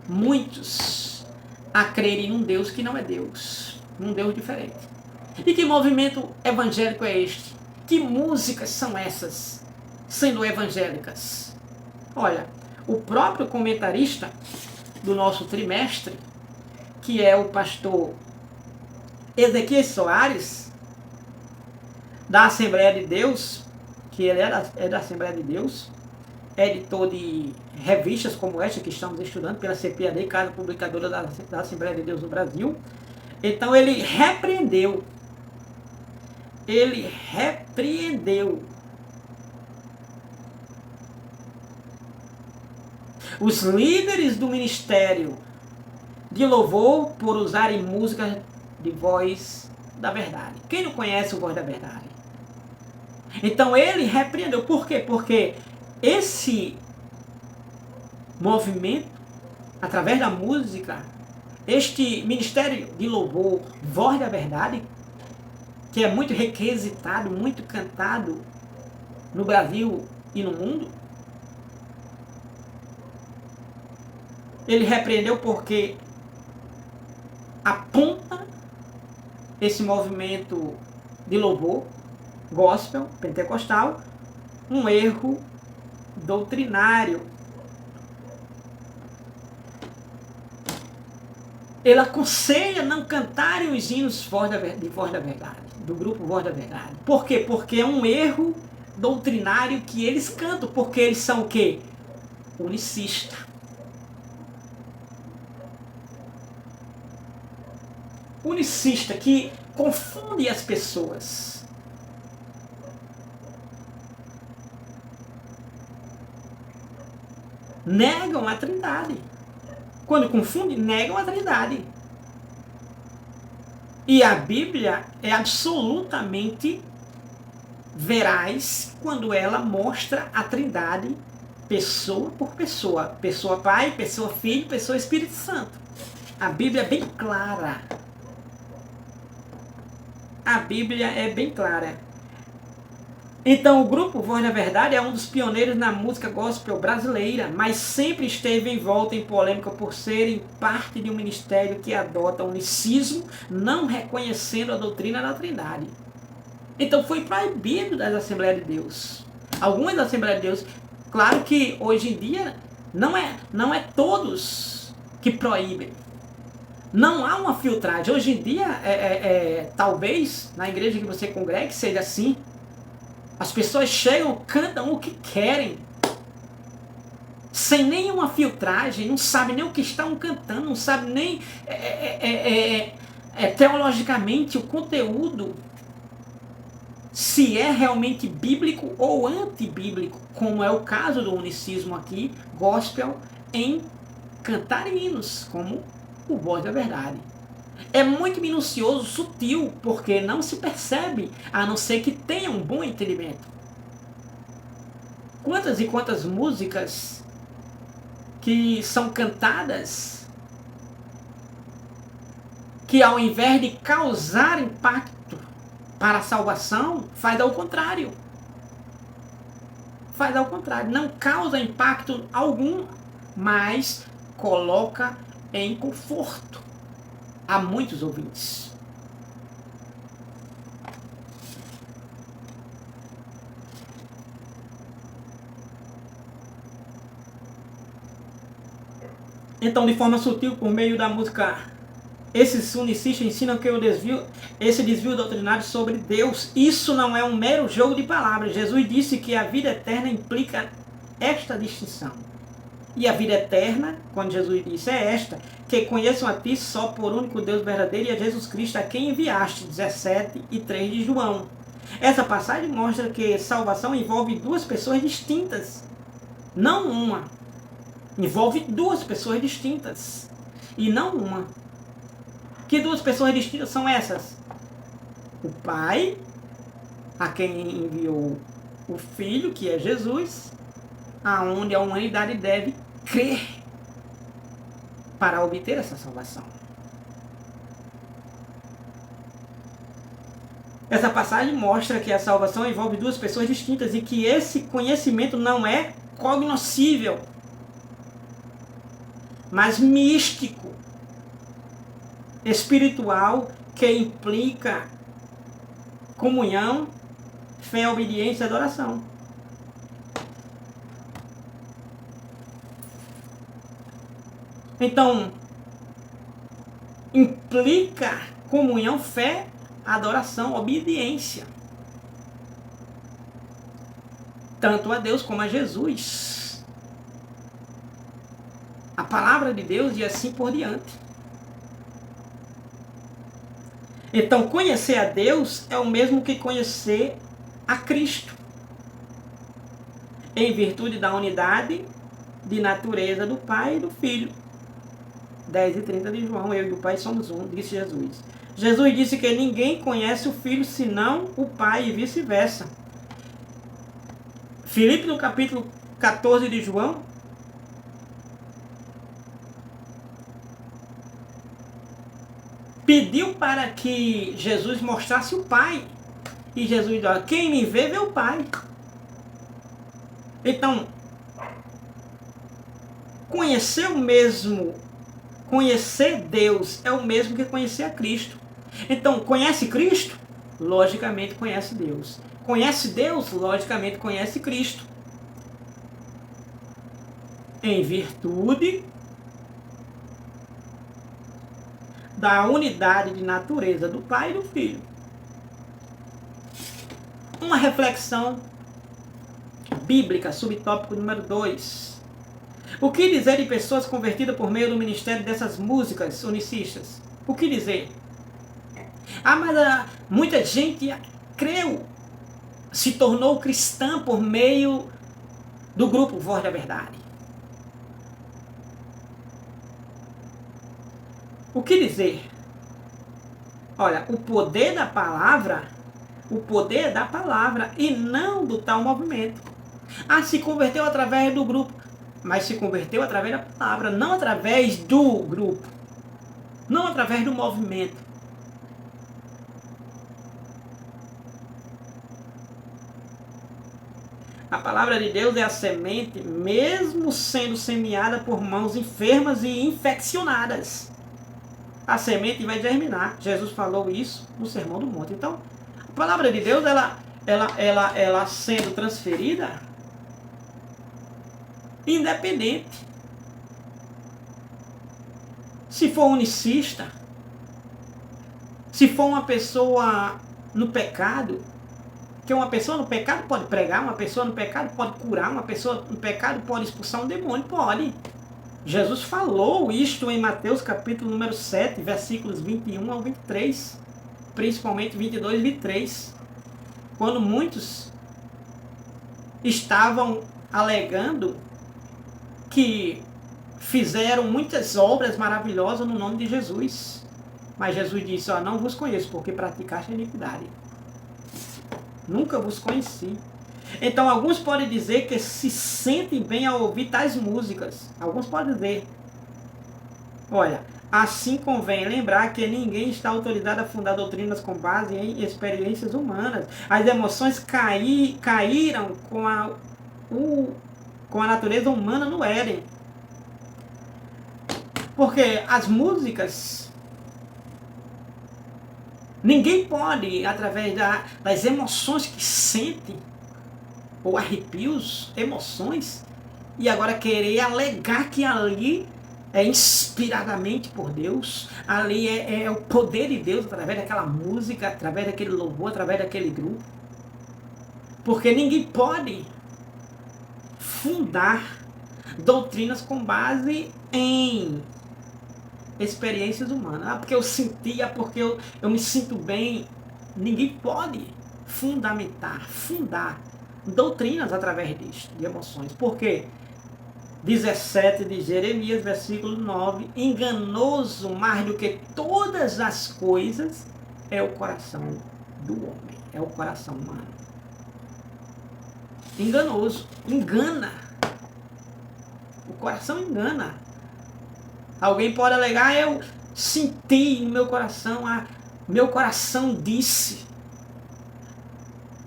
muitos a crerem num Deus que não é Deus, num Deus diferente. E que movimento evangélico é este? Que músicas são essas, sendo evangélicas? Olha, o próprio comentarista do nosso trimestre, que é o pastor Ezequiel Soares, da Assembleia de Deus, que ele é da Assembleia de Deus, editor de revistas como esta que estamos estudando pela CPAD, Casa Publicadora da Assembleia de Deus no Brasil. Então ele repreendeu os líderes do ministério de louvor por usarem música de voz da verdade. Quem não conhece o Voz da Verdade? Então ele repreendeu. Por quê? Porque esse movimento, através da música, este ministério de louvor, Voz da Verdade, que é muito requisitado, muito cantado no Brasil e no mundo, ele repreendeu porque aponta esse movimento de louvor, gospel, pentecostal, um erro doutrinário. Ele aconselha não cantarem os hinos de Voz da Verdade, do grupo Voz da Verdade. Por quê? Porque é um erro doutrinário que eles cantam, porque eles são o quê? Unicista. Unicista, que confunde as pessoas. Negam a Trindade. Quando confundem, negam a Trindade. E a Bíblia é absolutamente veraz quando ela mostra a Trindade pessoa por pessoa. Pessoa Pai, pessoa Filho, pessoa Espírito Santo. A Bíblia é bem clara. A Bíblia é bem clara. Então o grupo Voz da Verdade é um dos pioneiros na música gospel brasileira, mas sempre esteve envolto em polêmica por serem parte de um ministério que adota o unicismo, não reconhecendo a doutrina da Trindade. Então foi proibido das Assembleias de Deus. Algumas das Assembleias de Deus, claro que hoje em dia não é todos que proíbem. Não há uma filtragem. Hoje em dia, talvez na igreja que você congregue seja assim. As pessoas chegam, cantam o que querem, sem nenhuma filtragem, não sabem nem o que estão cantando, não sabem nem teologicamente o conteúdo, se é realmente bíblico ou antibíblico, como é o caso do unicismo aqui, gospel, em cantar hinos, como o Voz da Verdade. É muito minucioso, sutil, porque não se percebe, a não ser que tenha um bom entendimento. Quantas e quantas músicas que são cantadas, que ao invés de causar impacto para a salvação, faz ao contrário. Faz ao contrário, não causa impacto algum, mas coloca em conforto a muitos ouvintes. Então, de forma sutil, por meio da música, esses unicistas ensinam que esse desvio doutrinário sobre Deus, isso não é um mero jogo de palavras. Jesus disse que a vida eterna implica esta distinção. E a vida eterna, quando Jesus disse, é esta, que conheçam a ti só por único Deus verdadeiro e a Jesus Cristo a quem enviaste, 17 e 3 de João. Essa passagem mostra que salvação envolve duas pessoas distintas, não uma. Envolve duas pessoas distintas e não uma. Que duas pessoas distintas são essas? O Pai, a quem enviou o Filho, que é Jesus, aonde a humanidade deve crer para obter essa salvação. Essa passagem mostra que a salvação envolve duas pessoas distintas e que esse conhecimento não é cognoscível, mas místico, espiritual, que implica comunhão, fé, obediência e adoração. Então, implica comunhão, fé, adoração, obediência. Tanto a Deus como a Jesus. A palavra de Deus e assim por diante. Então, conhecer a Deus é o mesmo que conhecer a Cristo. Em virtude da unidade de natureza do Pai e do Filho. 10 e 30 de João, eu e o Pai somos um, disse Jesus. Jesus disse que ninguém conhece o Filho senão o Pai e vice-versa. Filipe, no capítulo 14 de João, pediu para que Jesus mostrasse o Pai. E Jesus disse, quem me vê, vê o Pai. Então, conhecer Deus é o mesmo que conhecer a Cristo. Então, conhece Cristo? Logicamente conhece Deus. Conhece Deus? Logicamente conhece Cristo. Em virtude da unidade de natureza do Pai e do Filho. Uma reflexão bíblica, subtópico número 2. O que dizer de pessoas convertidas por meio do ministério dessas músicas unicistas? O que dizer? Mas muita gente creu, se tornou cristã por meio do grupo Voz da Verdade. O que dizer? Olha, o poder da palavra e não do tal movimento. Se converteu através do grupo, mas se converteu através da palavra, não através do grupo, não através do movimento. A palavra de Deus é a semente, mesmo sendo semeada por mãos enfermas e infeccionadas. A semente vai germinar. Jesus falou isso no Sermão do Monte. Então, a palavra de Deus, ela sendo transferida, independente. Se for unicista, se for uma pessoa no pecado, que uma pessoa no pecado pode pregar, uma pessoa no pecado pode curar, uma pessoa no pecado pode expulsar um demônio, pode. Jesus falou isto em Mateus capítulo número 7, versículos 21 ao 23, principalmente 22 e 23, quando muitos estavam alegando que fizeram muitas obras maravilhosas no nome de Jesus. Mas Jesus disse, não vos conheço, porque praticaste a iniquidade. Nunca vos conheci. Então, alguns podem dizer que se sentem bem ao ouvir tais músicas. Alguns podem dizer. Olha, assim convém lembrar que ninguém está autorizado a fundar doutrinas com base em experiências humanas. As emoções caíram com a natureza humana no Éden. Porque as músicas, ninguém pode, através das emoções que sente, ou arrepios, emoções, e agora querer alegar que ali é inspiradamente por Deus, ali é o poder de Deus através daquela música, através daquele louvor, através daquele grupo. Porque ninguém pode fundar doutrinas com base em experiências humanas. Ah, porque eu senti, porque eu me sinto bem. Ninguém pode fundar doutrinas através disso, de emoções. Por quê? 17 de Jeremias, versículo 9, enganoso mais do que todas as coisas é o coração do homem, é o coração humano. Enganoso, engana. O coração engana. Alguém pode alegar, eu senti no meu coração, meu coração disse.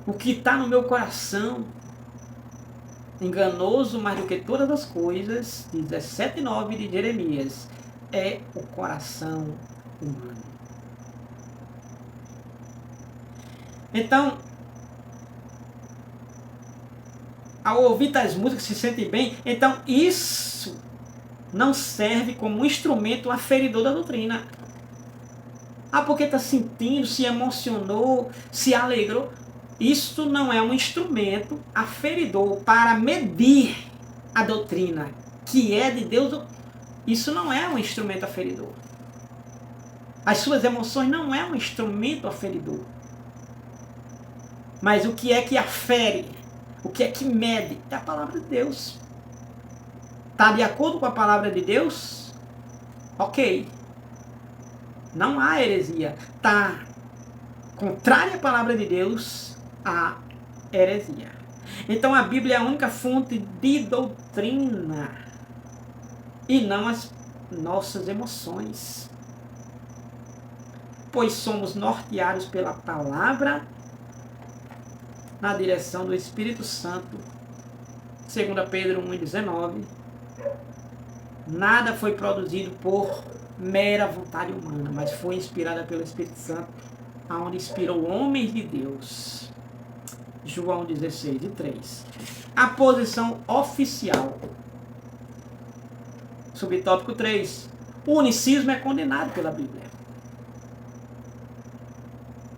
O que está no meu coração, enganoso mais do que todas as coisas, 17:9 de Jeremias, é o coração humano. Então, ao ouvir tais músicas, se sente bem, então isso não serve como um instrumento aferidor da doutrina. Ah, porque está sentindo, se emocionou, se alegrou. Isso não é um instrumento aferidor para medir a doutrina que é de Deus. Isso não é um instrumento aferidor. As suas emoções não é um instrumento aferidor. Mas o que é que afere? O que é que mede? É a palavra de Deus. Está de acordo com a palavra de Deus? Ok. Não há heresia. Está contrária à palavra de Deus, há heresia. Então a Bíblia é a única fonte de doutrina e não as nossas emoções. Pois somos norteados pela palavra na direção do Espírito Santo. 2 Pedro 1:19. Nada foi produzido por mera vontade humana, mas foi inspirada pelo Espírito Santo, aonde inspirou homens de Deus. João 16:3. A posição oficial. Subtópico 3. O unicismo é condenado pela Bíblia.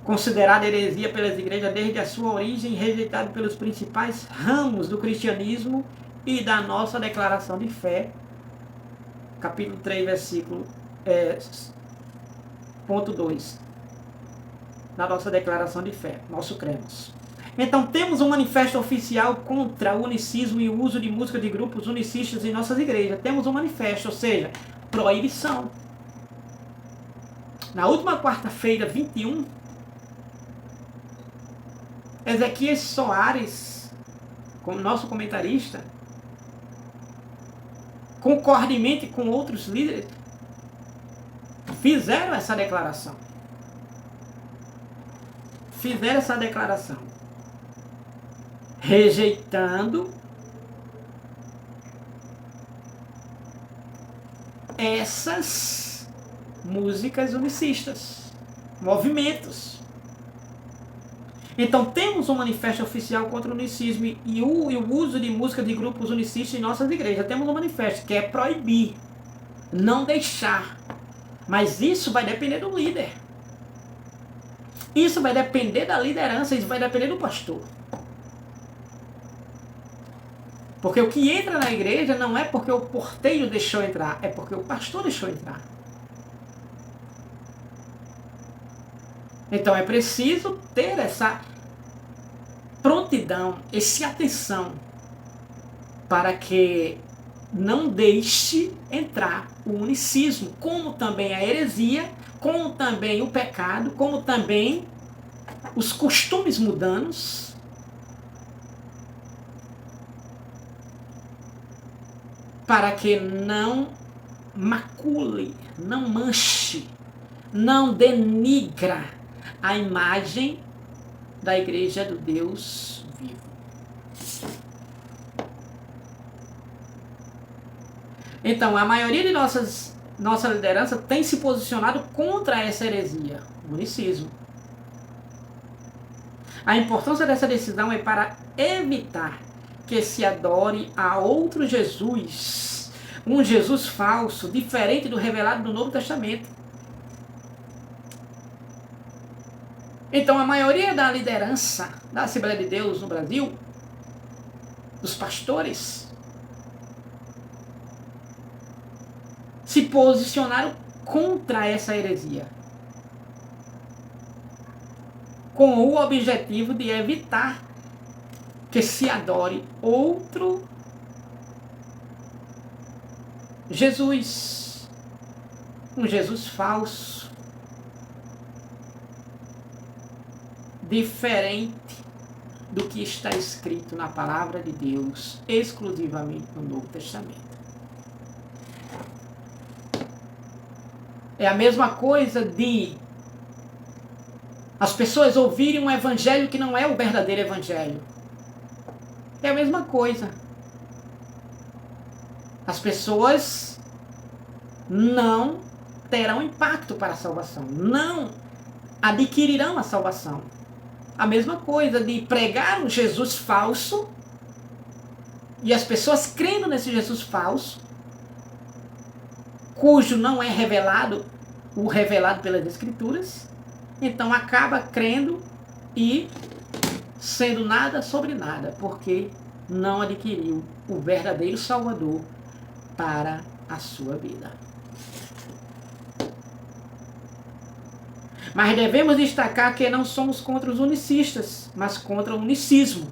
Considerado heresia pelas igrejas desde a sua origem, rejeitado pelos principais ramos do cristianismo e da nossa declaração de fé. Capítulo 3, versículo ponto 2. Na nossa declaração de fé, nosso cremos. Então temos um manifesto oficial contra o unicismo e o uso de música de grupos unicistas em nossas igrejas. Temos um manifesto, ou seja, proibição. Na última quarta-feira, 21, Ezequias Soares, como nosso comentarista, concordemente com outros líderes, fizeram essa declaração. Rejeitando essas músicas unicistas, movimentos. Então temos um manifesto oficial contra o unicismo e o uso de música de grupos unicistas em nossas igrejas. Temos um manifesto que é proibir, não deixar. Mas isso vai depender do líder. Isso vai depender da liderança, isso vai depender do pastor. Porque o que entra na igreja não é porque o porteiro deixou entrar, é porque o pastor deixou entrar. Então é preciso ter essa prontidão, essa atenção, para que não deixe entrar o unicismo, como também a heresia, como também o pecado, como também os costumes mundanos, para que não macule, não manche, não denigra a imagem da igreja do Deus vivo. Então, a maioria de nossa liderança tem se posicionado contra essa heresia, o unicismo. A importância dessa decisão é para evitar que se adore a outro Jesus, um Jesus falso, diferente do revelado no Novo Testamento. Então, a maioria da liderança da Assembleia de Deus no Brasil, dos pastores, se posicionaram contra essa heresia, com o objetivo de evitar que se adore outro Jesus, um Jesus falso, diferente do que está escrito na palavra de Deus, exclusivamente no Novo Testamento. É a mesma coisa de as pessoas ouvirem um evangelho que não é o verdadeiro evangelho. É a mesma coisa. As pessoas não terão impacto para a salvação, não adquirirão a salvação. A mesma coisa de pregar um Jesus falso e as pessoas crendo nesse Jesus falso, cujo não é revelado, o revelado pelas Escrituras, então acaba crendo e sendo nada sobre nada, porque não adquiriu o verdadeiro Salvador para a sua vida. Mas devemos destacar que não somos contra os unicistas, mas contra o unicismo.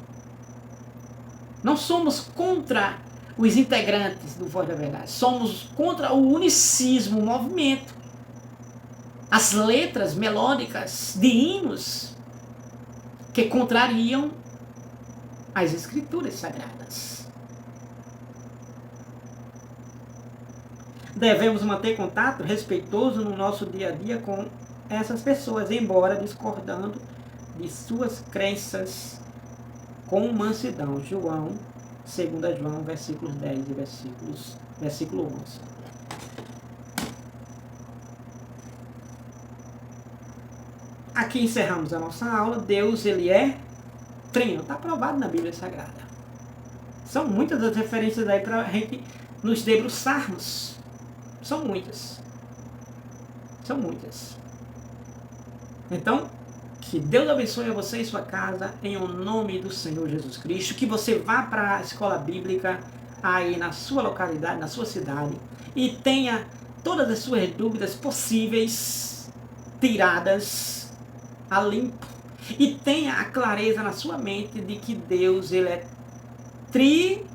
Não somos contra os integrantes do Voz da Verdade, somos contra o unicismo, o movimento. As letras melódicas de hinos que contrariam as Escrituras Sagradas. Devemos manter contato respeitoso no nosso dia a dia com essas pessoas, embora discordando de suas crenças, com mansidão. João, 2 João, versículos 10 e versículo 11. Aqui encerramos a nossa aula. Deus, ele é trino. Está provado na Bíblia Sagrada. São muitas as referências aí para a gente nos debruçarmos. São muitas. São muitas. Então, que Deus abençoe a você e sua casa, em o nome do Senhor Jesus Cristo. Que você vá para a escola bíblica aí na sua localidade, na sua cidade, e tenha todas as suas dúvidas possíveis tiradas a limpo. E tenha a clareza na sua mente de que Deus, ele é triuno.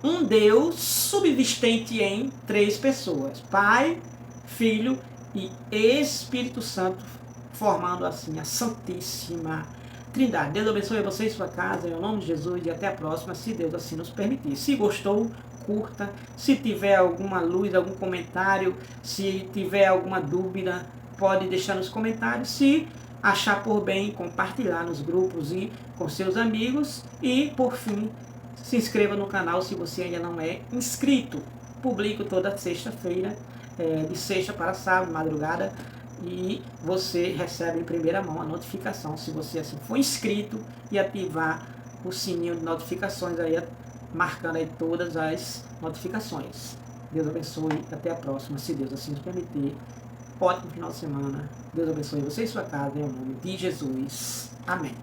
Um Deus subsistente em 3 pessoas. Pai, Filho e Espírito Santo, formando assim a Santíssima Trindade. Deus abençoe você e sua casa, em nome de Jesus, e até a próxima, se Deus assim nos permitir. Se gostou, curta. Se tiver alguma luz, algum comentário, se tiver alguma dúvida, pode deixar nos comentários. Se achar por bem, compartilhar nos grupos e com seus amigos. E, por fim, se inscreva no canal se você ainda não é inscrito. Publico toda sexta-feira, de sexta para sábado, madrugada, e você recebe em primeira mão a notificação, se você assim for inscrito, e ativar o sininho de notificações, aí, marcando aí todas as notificações. Deus abençoe, até a próxima, se Deus assim nos permitir. Ótimo final de semana. Deus abençoe você e sua casa, em nome de Jesus. Amém.